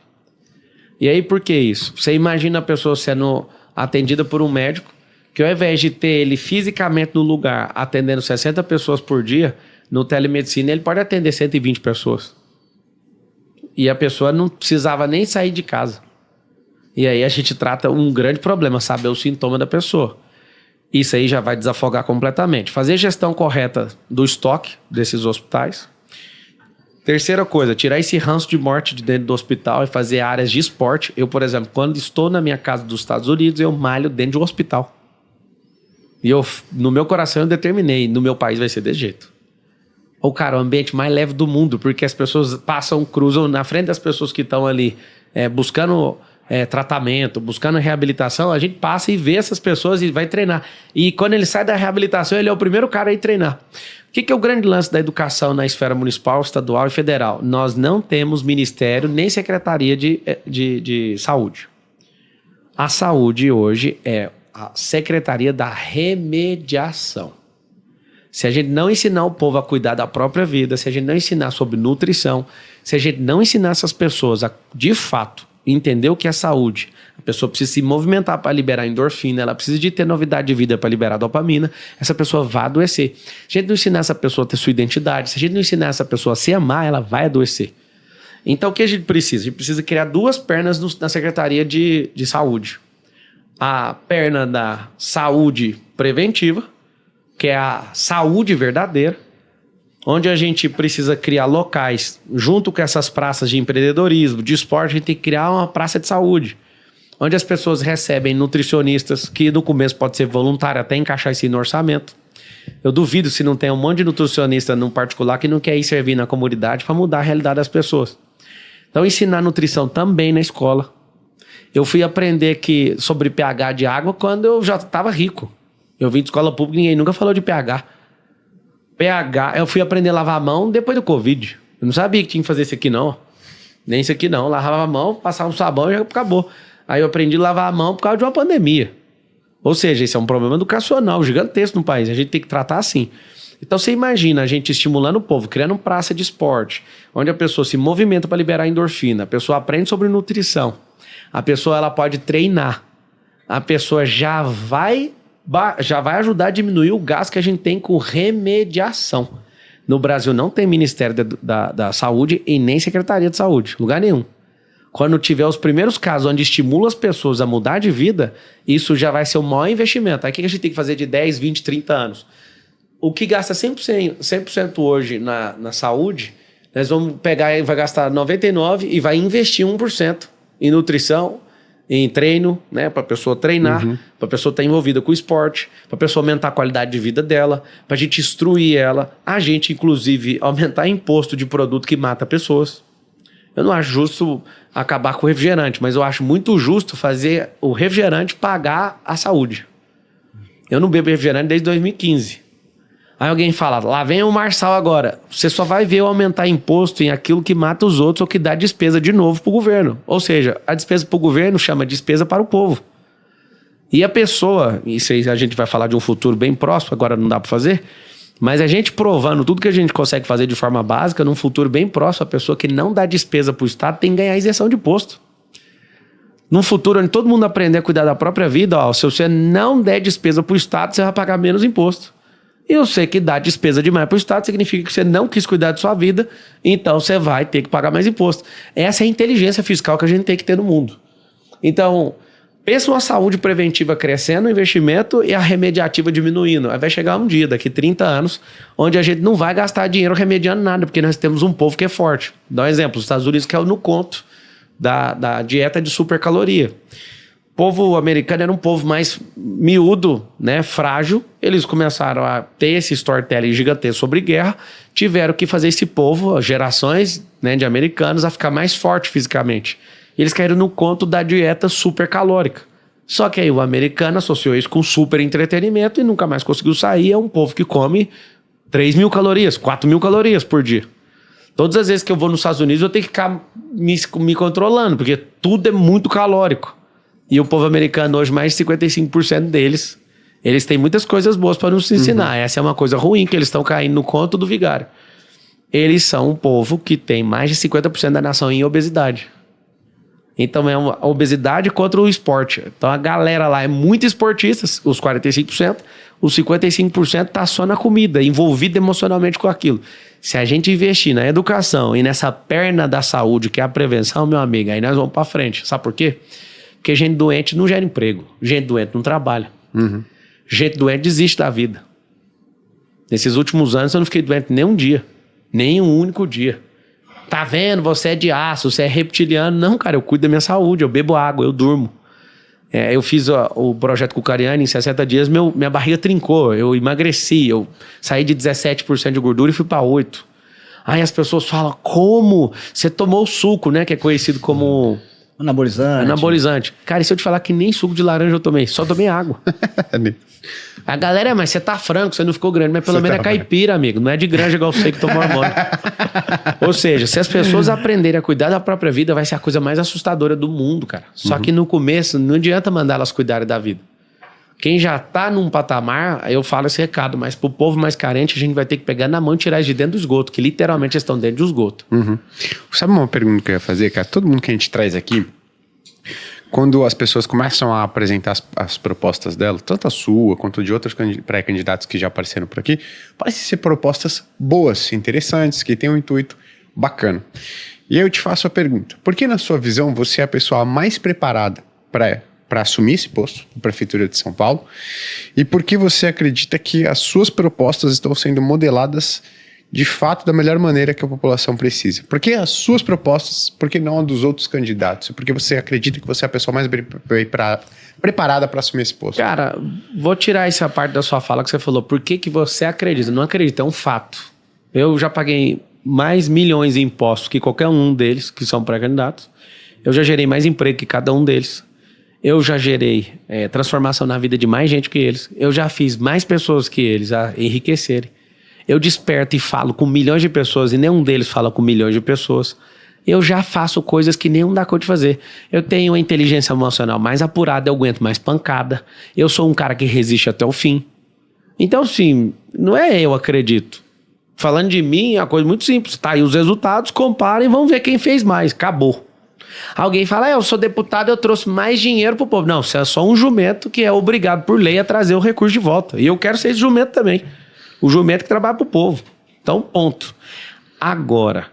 E aí, por que isso? Você imagina a pessoa sendo atendida por um médico, que ao invés de ter ele fisicamente no lugar, atendendo 60 pessoas por dia, no telemedicina ele pode atender 120 pessoas. E a pessoa não precisava nem sair de casa. E aí a gente trata um grande problema, saber o sintoma da pessoa. Isso aí já vai desafogar completamente. Fazer gestão correta do estoque desses hospitais. Terceira coisa, tirar esse ranço de morte de dentro do hospital e fazer áreas de esporte. Eu, por exemplo, quando estou na minha casa dos Estados Unidos, eu malho dentro de um hospital. E no meu coração eu determinei, no meu país vai ser desse jeito. Ou, cara, o ambiente mais leve do mundo, porque as pessoas cruzam na frente das pessoas que estão ali buscando tratamento, buscando reabilitação, a gente passa e vê essas pessoas e vai treinar. E quando ele sai da reabilitação, ele é o primeiro cara a ir treinar. O que é o grande lance da educação na esfera municipal, estadual e federal? Nós não temos ministério nem secretaria de saúde. A saúde hoje é a Secretaria da Remediação. Se a gente não ensinar o povo a cuidar da própria vida, se a gente não ensinar sobre nutrição, se a gente não ensinar essas pessoas a, de fato, entender o que é saúde, a pessoa precisa se movimentar para liberar endorfina, ela precisa de ter novidade de vida para liberar dopamina, essa pessoa vai adoecer. Se a gente não ensinar essa pessoa a ter sua identidade, se a gente não ensinar essa pessoa a se amar, ela vai adoecer. Então o que a gente precisa? A gente precisa criar duas pernas na Secretaria de Saúde. A perna da saúde preventiva, que é a saúde verdadeira, onde a gente precisa criar locais, junto com essas praças de empreendedorismo, de esporte, a gente tem que criar uma praça de saúde, onde as pessoas recebem nutricionistas, que no começo pode ser voluntário, até encaixar isso no orçamento. Eu duvido se não tem um monte de nutricionista num particular que não quer ir servir na comunidade para mudar a realidade das pessoas. Então, ensinar nutrição também na escola. Eu fui aprender sobre pH de água quando eu já estava rico. Eu vim de escola pública e ninguém nunca falou de pH. pH, eu fui aprender a lavar a mão depois do Covid. Eu não sabia que tinha que fazer isso aqui não. Nem isso aqui não. Lavava a mão, passava um sabão e já acabou. Aí eu aprendi a lavar a mão por causa de uma pandemia. Ou seja, esse é um problema educacional gigantesco no país. A gente tem que tratar assim. Então você imagina a gente estimulando o povo, criando uma praça de esporte, onde a pessoa se movimenta para liberar endorfina, a pessoa aprende sobre nutrição, a pessoa ela pode treinar, a pessoa já vai ajudar a diminuir o gasto que a gente tem com remediação. No Brasil não tem Ministério da Saúde e nem Secretaria de Saúde, lugar nenhum. Quando tiver os primeiros casos onde estimula as pessoas a mudar de vida, isso já vai ser o maior investimento. Aí o que a gente tem que fazer de 10, 20, 30 anos? O que gasta 100% hoje na saúde, nós vamos pegar e vai gastar 99% e vai investir 1% em nutrição, em treino, né, para a pessoa treinar, para a pessoa estar envolvida com o esporte, para a pessoa aumentar a qualidade de vida dela, para a gente instruir ela, a gente inclusive aumentar imposto de produto que mata pessoas. Eu não acho justo acabar com o refrigerante, mas eu acho muito justo fazer o refrigerante pagar a saúde. Eu não bebo refrigerante desde 2015. Aí alguém fala, lá vem o Marçal agora. Você só vai ver eu aumentar imposto em aquilo que mata os outros ou que dá despesa de novo para o governo. Ou seja, a despesa para o governo chama despesa para o povo. E a pessoa, isso aí a gente vai falar de um futuro bem próximo, agora não dá para fazer, mas a gente provando tudo que a gente consegue fazer de forma básica, num futuro bem próximo, a pessoa que não dá despesa para o Estado tem que ganhar isenção de imposto. Num futuro onde todo mundo aprender a cuidar da própria vida, ó, se você não der despesa para o Estado, você vai pagar menos imposto. E eu sei que dar despesa demais para o Estado significa que você não quis cuidar de sua vida, então você vai ter que pagar mais imposto. Essa é a inteligência fiscal que a gente tem que ter no mundo. Então, pensa uma saúde preventiva crescendo, o investimento e a remediativa diminuindo. Aí vai chegar um dia, daqui 30 anos, onde a gente não vai gastar dinheiro remediando nada, porque nós temos um povo que é forte. Dá um exemplo, os Estados Unidos caiu no conto da dieta de supercaloria. O povo americano era um povo mais miúdo, né, frágil. Eles começaram a ter esse storytelling gigantesco sobre guerra, tiveram que fazer esse povo, gerações, né, de americanos, a ficar mais forte fisicamente. Eles caíram no conto da dieta supercalórica. Só que aí o americano associou isso com super entretenimento e nunca mais conseguiu sair. É um povo que come 3.000 calorias, 4.000 calorias por dia. Todas as vezes que eu vou nos Estados Unidos eu tenho que ficar me controlando, porque tudo é muito calórico. E o povo americano hoje, mais de 55% deles, eles têm muitas coisas boas para nos ensinar. Essa é uma coisa ruim, que eles estão caindo no conto do vigário. Eles são um povo que tem mais de 50% da nação em obesidade. Então é uma obesidade contra o esporte. Então a galera lá é muito esportista, os 45%, os 55% tá só na comida, envolvido emocionalmente com aquilo. Se a gente investir na educação e nessa perna da saúde, que é a prevenção, meu amigo, aí nós vamos para frente. Sabe por quê? Porque gente doente não gera emprego, gente doente não trabalha, gente doente desiste da vida. Nesses últimos anos eu não fiquei doente nem um dia, nem um único dia. Tá vendo, você é de aço, você é reptiliano. Não, cara, eu cuido da minha saúde, eu bebo água, eu durmo. Eu fiz o projeto com o Cariani, em 60 dias minha barriga trincou, eu emagreci, eu saí de 17% de gordura e fui para 8%. Aí as pessoas falam, como? Você tomou o suco, né, que é conhecido como... Anabolizante. Cara, e se eu te falar que nem suco de laranja eu tomei? Só tomei água. A galera, mas você tá franco, você não ficou grande. Mas pelo menos é caipira, amigo. Não é de granja igual você que tomou hormônio. Ou seja, se as pessoas aprenderem a cuidar da própria vida, vai ser a coisa mais assustadora do mundo, cara. Só que no começo, não adianta mandar elas cuidarem da vida. Quem já tá num patamar, eu falo esse recado, mas pro povo mais carente, a gente vai ter que pegar na mão e tirar eles de dentro do esgoto, que literalmente eles estão dentro do esgoto. Uhum. Sabe uma pergunta que eu ia fazer, cara? Todo mundo que a gente traz aqui, quando as pessoas começam a apresentar as propostas dela, tanto a sua quanto de outros pré-candidatos que já apareceram por aqui, parecem ser propostas boas, interessantes, que têm um intuito bacana. E aí eu te faço a pergunta, por que na sua visão você é a pessoa mais preparada para assumir esse posto na Prefeitura de São Paulo? E por que você acredita que as suas propostas estão sendo modeladas de fato da melhor maneira que a população precisa? Por que as suas propostas, por que não a dos outros candidatos? Por que você acredita que você é a pessoa mais preparada para assumir esse posto? Cara, vou tirar essa parte da sua fala que você falou. Por que você acredita? Não acredita, é um fato. Eu já paguei mais milhões em impostos que qualquer um deles, que são pré-candidatos. Eu já gerei mais emprego que cada um deles. Eu já gerei transformação na vida de mais gente que eles. Eu já fiz mais pessoas que eles a enriquecerem. Eu desperto e falo com milhões de pessoas e nenhum deles fala com milhões de pessoas. Eu já faço coisas que nenhum dá conta de fazer. Eu tenho a inteligência emocional mais apurada, eu aguento mais pancada. Eu sou um cara que resiste até o fim. Então, assim, não é eu acredito. Falando de mim, é uma coisa muito simples. Tá aí os resultados, comparem e vamos ver quem fez mais. Acabou. Alguém fala, eu sou deputado, eu trouxe mais dinheiro pro povo. Não, você é só um jumento que é obrigado por lei a trazer o recurso de volta. E eu quero ser esse jumento também. O jumento que trabalha pro povo. Então, ponto. Agora,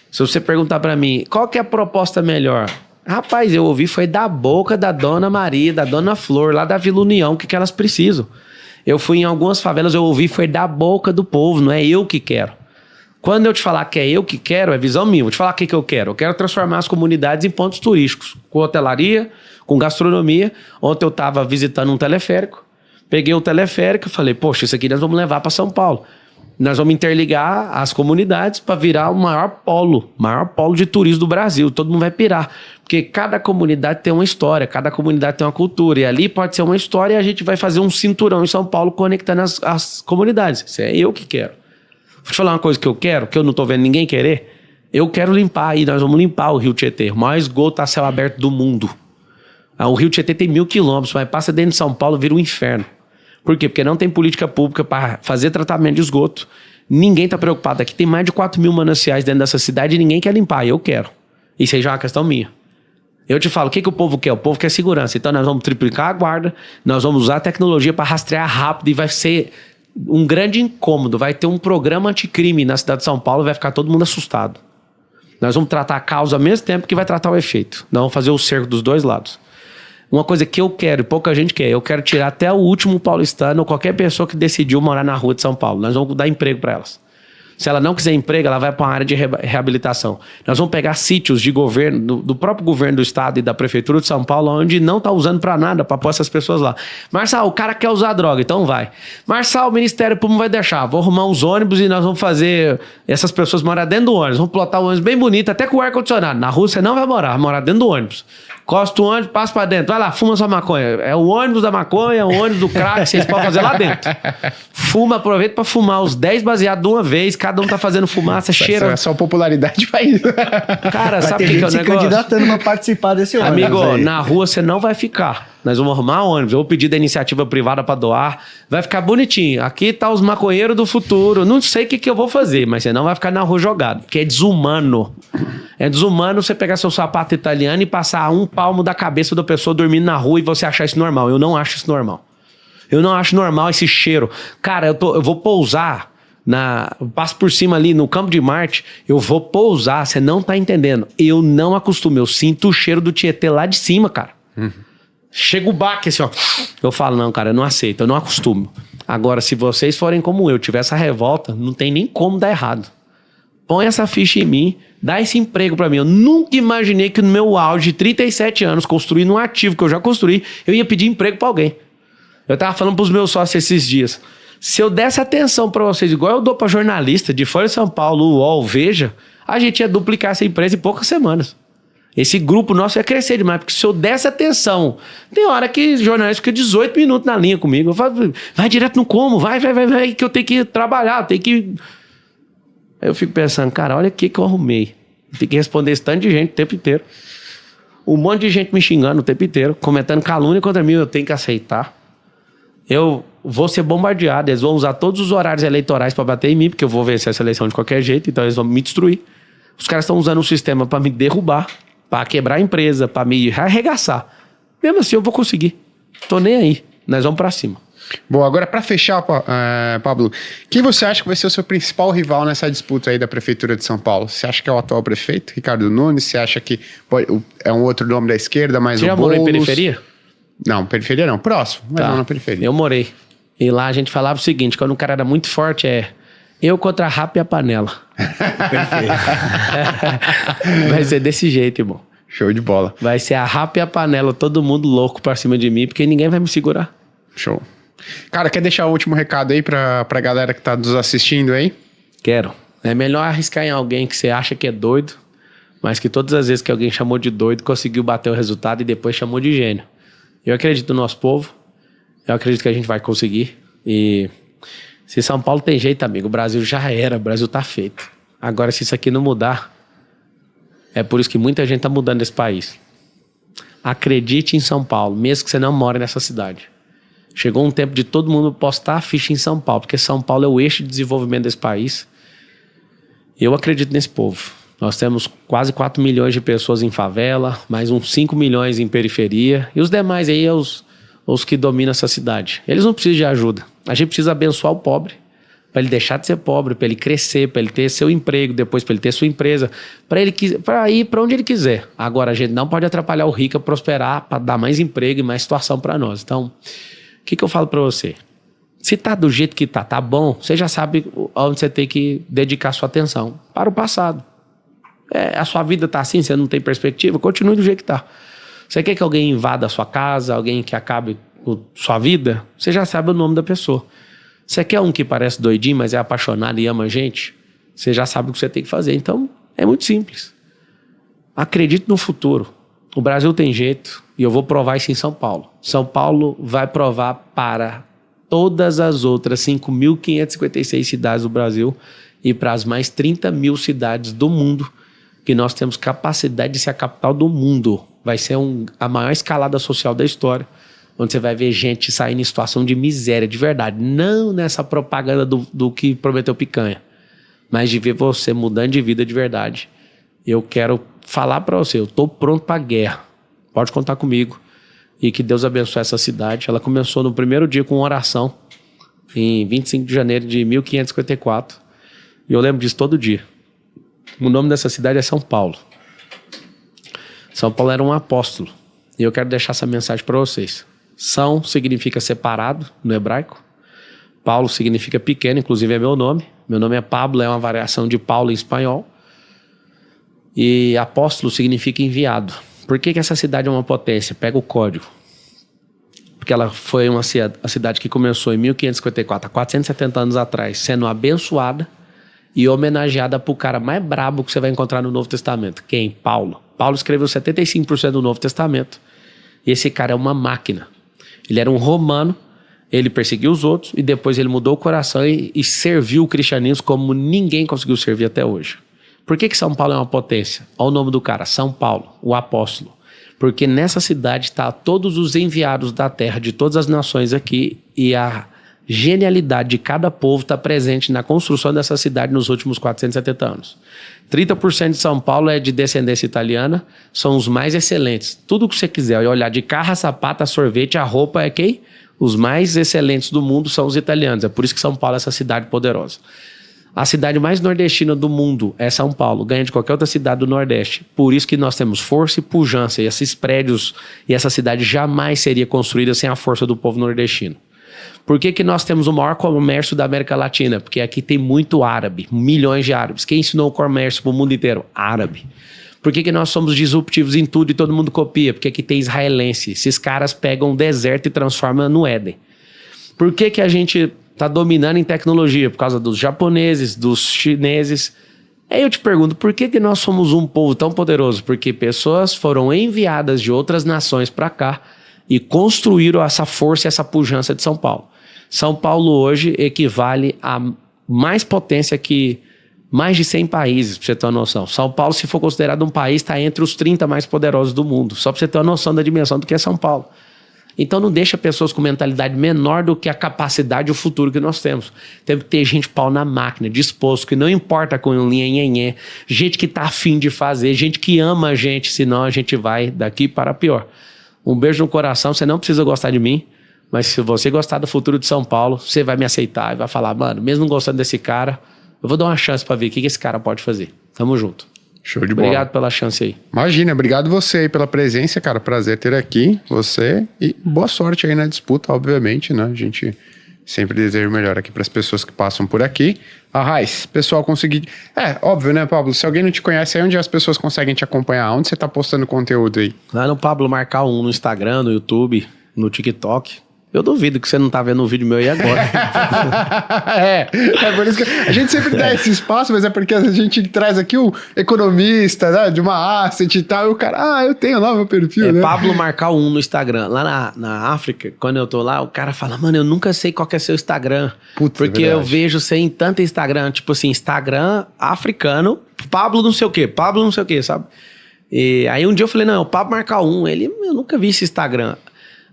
se você perguntar pra mim, qual que é a proposta melhor? Rapaz, eu ouvi foi da boca da Dona Maria, da Dona Flor, lá da Vila União, que elas precisam. Eu fui em algumas favelas, eu ouvi foi da boca do povo, não é eu que quero. Quando eu te falar que é eu que quero, é visão minha. Vou te falar o que eu quero. Eu quero transformar as comunidades em pontos turísticos, com hotelaria, com gastronomia. Ontem eu estava visitando um teleférico, peguei o teleférico e falei, poxa, isso aqui nós vamos levar para São Paulo. Nós vamos interligar as comunidades para virar o maior polo de turismo do Brasil. Todo mundo vai pirar. Porque cada comunidade tem uma história, cada comunidade tem uma cultura. E ali pode ser uma história e a gente vai fazer um cinturão em São Paulo conectando as comunidades. Isso é eu que quero. Vou te falar uma coisa que eu quero, que eu não tô vendo ninguém querer. Eu quero limpar aí, nós vamos limpar o Rio Tietê. O maior esgoto a céu aberto do mundo. O Rio Tietê tem 1.000 quilômetros, mas passa dentro de São Paulo, vira um inferno. Por quê? Porque não tem política pública para fazer tratamento de esgoto. Ninguém tá preocupado. Aqui tem mais de 4.000 mananciais dentro dessa cidade e ninguém quer limpar. Eu quero. Isso aí já é uma questão minha. Eu te falo, o que o povo quer? O povo quer segurança. Então nós vamos triplicar a guarda, nós vamos usar a tecnologia para rastrear rápido e vai ser um grande incômodo. Vai ter um programa anticrime na cidade de São Paulo e vai ficar todo mundo assustado. Nós vamos tratar a causa ao mesmo tempo que vai tratar o efeito. Nós vamos fazer o cerco dos dois lados. Uma coisa que eu quero, e pouca gente quer, eu quero tirar até o último paulistano ou qualquer pessoa que decidiu morar na rua de São Paulo. Nós vamos dar emprego para elas. Se ela não quiser emprego, ela vai para uma área de reabilitação. Nós vamos pegar sítios de governo, do próprio governo do estado e da prefeitura de São Paulo, onde não está usando para nada, para pôr essas pessoas lá. Marçal, o cara quer usar droga, então vai. Marçal, o Ministério Público vai deixar. Vou arrumar uns ônibus e nós vamos fazer essas pessoas morar dentro do ônibus. Vamos plotar o ônibus bem bonito, até com o ar-condicionado. Na rua você não vai morar dentro do ônibus. Costa o ônibus, passa pra dentro. Vai lá, fuma sua maconha. É o ônibus da maconha, o ônibus do crack, vocês podem fazer lá dentro. Fuma, aproveita pra fumar os 10 baseados de uma vez, cada um tá fazendo fumaça, cheira. A sua popularidade vai... Cara, sabe o que é o negócio? Candidatando pra participar desse ônibus. Amigo, aí. na rua você não vai ficar. Nós vamos arrumar ônibus, eu vou pedir da iniciativa privada pra doar. Vai ficar bonitinho. Aqui tá os maconheiros do futuro. Não sei o que eu vou fazer, mas você não vai ficar na rua jogado, porque é desumano. É desumano você pegar seu sapato italiano e passar um palmo da cabeça da pessoa dormindo na rua e você achar isso normal. Eu não acho isso normal. Eu não acho normal esse cheiro. Cara, eu vou pousar eu passo por cima ali no Campo de Marte, eu vou pousar, você não tá entendendo. Eu não acostumo, eu sinto o cheiro do Tietê lá de cima, cara. Chega o baque assim, ó. Eu falo, não, cara, eu não aceito, eu não acostumo. Agora, se vocês forem como eu, tiver essa revolta, não tem nem como dar errado. Põe essa ficha em mim, dá esse emprego pra mim. Eu nunca imaginei que no meu auge de 37 anos, construindo um ativo que eu já construí, eu ia pedir emprego pra alguém. Eu tava falando pros meus sócios esses dias. Se eu desse atenção pra vocês, igual eu dou pra jornalista de Folha de São Paulo, UOL, Veja, a gente ia duplicar essa empresa em poucas semanas. Esse grupo nosso ia crescer demais, porque se eu desse atenção... Tem hora que jornalista fica 18 minutos na linha comigo. Eu falo, vai direto no como, vai, que eu tenho que trabalhar, eu tenho que... Aí eu fico pensando, cara, olha o que eu arrumei. Tem que responder esse tanto de gente o tempo inteiro. Um monte de gente me xingando o tempo inteiro, comentando calúnia contra mim, eu tenho que aceitar. Eu vou ser bombardeado, eles vão usar todos os horários eleitorais para bater em mim, porque eu vou vencer essa eleição de qualquer jeito, então eles vão me destruir. Os caras estão usando o sistema para me derrubar, para quebrar a empresa, para me arregaçar. Mesmo assim eu vou conseguir. Tô nem aí. Nós vamos para cima. Bom, agora para fechar, Pablo, quem você acha que vai ser o seu principal rival nessa disputa aí da Prefeitura de São Paulo? Você acha que é o atual prefeito, Ricardo Nunes? Você acha que é um outro nome da esquerda, mas Você já morou em periferia? Não, periferia não. Próximo, mas não na periferia. Eu morei. E lá a gente falava o seguinte, quando um cara era muito forte, eu contra a rapa e a panela. Perfeito. Vai ser desse jeito, irmão. Show de bola. Vai ser a rapa e a panela, todo mundo louco pra cima de mim, porque ninguém vai me segurar. Show. Cara, quer deixar o último recado aí pra galera que tá nos assistindo aí? Quero. É melhor arriscar em alguém que você acha que é doido, mas que todas as vezes que alguém chamou de doido, conseguiu bater o resultado e depois chamou de gênio. Eu acredito no nosso povo, eu acredito que a gente vai conseguir. E se São Paulo tem jeito, amigo, o Brasil já era, o Brasil tá feito. Agora, se isso aqui não mudar, é por isso que muita gente tá mudando esse país. Acredite em São Paulo, mesmo que você não mora nessa cidade. Chegou um tempo de todo mundo postar a ficha em São Paulo, porque São Paulo é o eixo de desenvolvimento desse país. Eu acredito nesse povo. Nós temos quase 4 milhões de pessoas em favela, mais uns 5 milhões em periferia. E os demais aí é os que dominam essa cidade. Eles não precisam de ajuda. A gente precisa abençoar o pobre, para ele deixar de ser pobre, para ele crescer, para ele ter seu emprego, depois para ele ter sua empresa, para ir para onde ele quiser. Agora, a gente não pode atrapalhar o rico a prosperar, para dar mais emprego e mais situação para nós. Então, o que eu falo para você? Se tá do jeito que tá bom, você já sabe onde você tem que dedicar sua atenção. Para o passado. A sua vida tá assim, você não tem perspectiva, continue do jeito que tá. Você quer que alguém invada a sua casa, alguém que acabe com sua vida? Você já sabe o nome da pessoa. Você quer um que parece doidinho, mas é apaixonado e ama a gente? Você já sabe o que você tem que fazer. Então, é muito simples. Acredite no futuro. O Brasil tem jeito e eu vou provar isso em São Paulo. São Paulo vai provar para todas as outras 5.556 cidades do Brasil e para as mais 30 mil cidades do mundo que nós temos capacidade de ser a capital do mundo. Vai ser a maior escalada social da história, onde você vai ver gente saindo em situação de miséria, de verdade. Não nessa propaganda do que prometeu picanha, mas de ver você mudando de vida de verdade. Eu quero falar para você, eu tô pronto para a guerra. Pode contar comigo. E que Deus abençoe essa cidade. Ela começou no primeiro dia com uma oração, em 25 de janeiro de 1554. E eu lembro disso todo dia. O nome dessa cidade é São Paulo. São Paulo era um apóstolo. E eu quero deixar essa mensagem para vocês. São significa separado no hebraico. Paulo significa pequeno, inclusive é meu nome. Meu nome é Pablo, é uma variação de Paulo em espanhol. E apóstolo significa enviado. Por que essa cidade é uma potência? Pega o código. Porque ela foi a cidade que começou em 1554, há 470 anos atrás, sendo abençoada e homenageada por cara mais brabo que você vai encontrar no Novo Testamento. Quem? Paulo. Paulo escreveu 75% do Novo Testamento. E esse cara é uma máquina. Ele era um romano, ele perseguiu os outros e depois ele mudou o coração e serviu o cristianismo como ninguém conseguiu servir até hoje. Por que São Paulo é uma potência? Olha o nome do cara, São Paulo, o apóstolo. Porque nessa cidade está todos os enviados da terra, de todas as nações aqui, e a genialidade de cada povo está presente na construção dessa cidade nos últimos 470 anos. 30% de São Paulo é de descendência italiana, são os mais excelentes. Tudo que você quiser olhar, de carro, a sapato, a sorvete, a roupa, é quem? Os mais excelentes do mundo são os italianos. É por isso que São Paulo é essa cidade poderosa. A cidade mais nordestina do mundo é São Paulo, ganha de qualquer outra cidade do Nordeste. Por isso que nós temos força e pujança, e esses prédios e essa cidade jamais seria construída sem a força do povo nordestino. Por que nós temos o maior comércio da América Latina? Porque aqui tem muito árabe, milhões de árabes. Quem ensinou o comércio para o mundo inteiro? Árabe. Por que nós somos disruptivos em tudo e todo mundo copia? Porque aqui tem israelense. Esses caras pegam o deserto e transformam no Éden. Por que a gente está dominando em tecnologia? Por causa dos japoneses, dos chineses. Aí eu te pergunto, por que nós somos um povo tão poderoso? Porque pessoas foram enviadas de outras nações para cá e construíram essa força e essa pujança de São Paulo. São Paulo hoje equivale a mais potência que mais de 100 países, para você ter uma noção. São Paulo, se for considerado um país, está entre os 30 mais poderosos do mundo. Só para você ter uma noção da dimensão do que é São Paulo. Então não deixa pessoas com mentalidade menor do que a capacidade e o futuro que nós temos. Tem que ter gente pau na máquina, disposto, que não importa com linha, gente que tá afim de fazer, gente que ama a gente, senão a gente vai daqui para pior. Um beijo no coração, você não precisa gostar de mim, mas se você gostar do futuro de São Paulo, você vai me aceitar e vai falar, mano, mesmo não gostando desse cara, eu vou dar uma chance para ver o que esse cara pode fazer. Tamo junto. Show de bola. Obrigado pela chance aí. Imagina, obrigado você aí pela presença, cara. Prazer ter aqui você e boa sorte aí na disputa, obviamente, né? A gente sempre deseja o melhor aqui para as pessoas que passam por aqui. Raiz, pessoal, conseguir... óbvio, né, Pablo? Se alguém não te conhece, aí onde as pessoas conseguem te acompanhar? Onde você tá postando conteúdo aí? Lá no Pablo Marcal 1, no Instagram, no YouTube, no TikTok. Eu duvido que você não tá vendo um vídeo meu aí agora. é por isso que a gente sempre dá esse espaço, mas é porque a gente traz aqui o economista, né, de uma asset e tal, e o cara, eu tenho lá meu perfil, né? Pablo Marcal 1 no Instagram. Lá na África, quando eu tô lá, o cara fala, mano, eu nunca sei qual que é seu Instagram. Putz, porque eu vejo você em tanto Instagram, tipo assim, Instagram africano, Pablo não sei o quê, sabe? E aí um dia eu falei, não, é o Pablo Marcal 1. Eu nunca vi esse Instagram.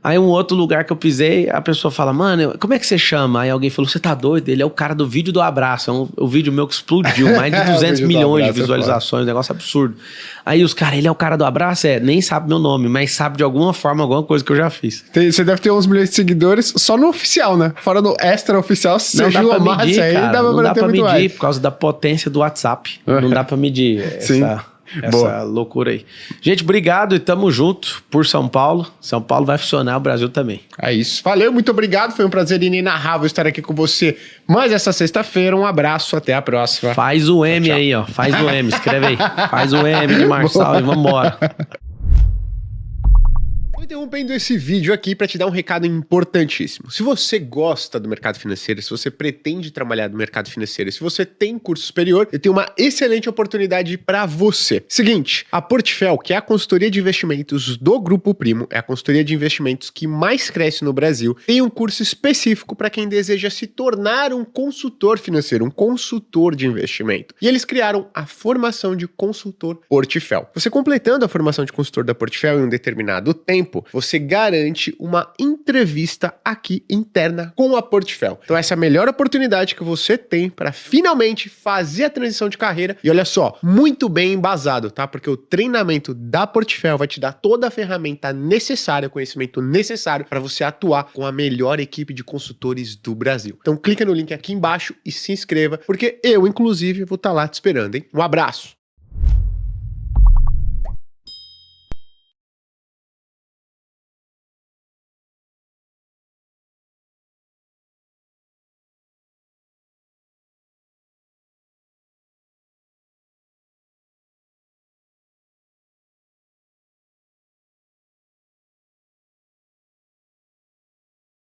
Aí um outro lugar que eu pisei, a pessoa fala, mano, como é que você chama? Aí alguém falou, você tá doido? Ele é o cara do vídeo do abraço. O vídeo meu que explodiu, mais de 200 milhões de visualizações, um negócio absurdo. Aí os caras, ele é o cara do abraço? Nem sabe meu nome, mas sabe de alguma forma, alguma coisa que eu já fiz. Você deve ter uns milhões de seguidores só no oficial, né? Fora no extra oficial, se não você dá pra medir, aí, cara, não dá pra medir mais. Por causa da potência do WhatsApp. Não dá pra medir essa loucura aí. Gente, obrigado e tamo junto por São Paulo. São Paulo vai funcionar, o Brasil também. É isso. Valeu, muito obrigado. Foi um prazer inenarrável estar aqui com você mais essa sexta-feira. Um abraço, até a próxima. Faz o M aí, ó. Faz o M, escreve aí. Faz o M de Marçal e vambora. Tô interrompendo esse vídeo aqui para te dar um recado importantíssimo. Se você gosta do mercado financeiro, se você pretende trabalhar no mercado financeiro, se você tem curso superior, eu tenho uma excelente oportunidade para você. Seguinte, a Portfel, que é a consultoria de investimentos do Grupo Primo, é a consultoria de investimentos que mais cresce no Brasil, tem um curso específico para quem deseja se tornar um consultor financeiro, um consultor de investimento. E eles criaram a formação de consultor Portfel. Você completando a formação de consultor da Portfel em um determinado tempo, você garante uma entrevista aqui interna com a Portfel. Então essa é a melhor oportunidade que você tem para finalmente fazer a transição de carreira. E olha só, muito bem embasado, tá? Porque o treinamento da Portfel vai te dar toda a ferramenta necessária, o conhecimento necessário para você atuar com a melhor equipe de consultores do Brasil. Então clica no link aqui embaixo e se inscreva, porque eu, inclusive, vou estar lá te esperando, hein? Um abraço!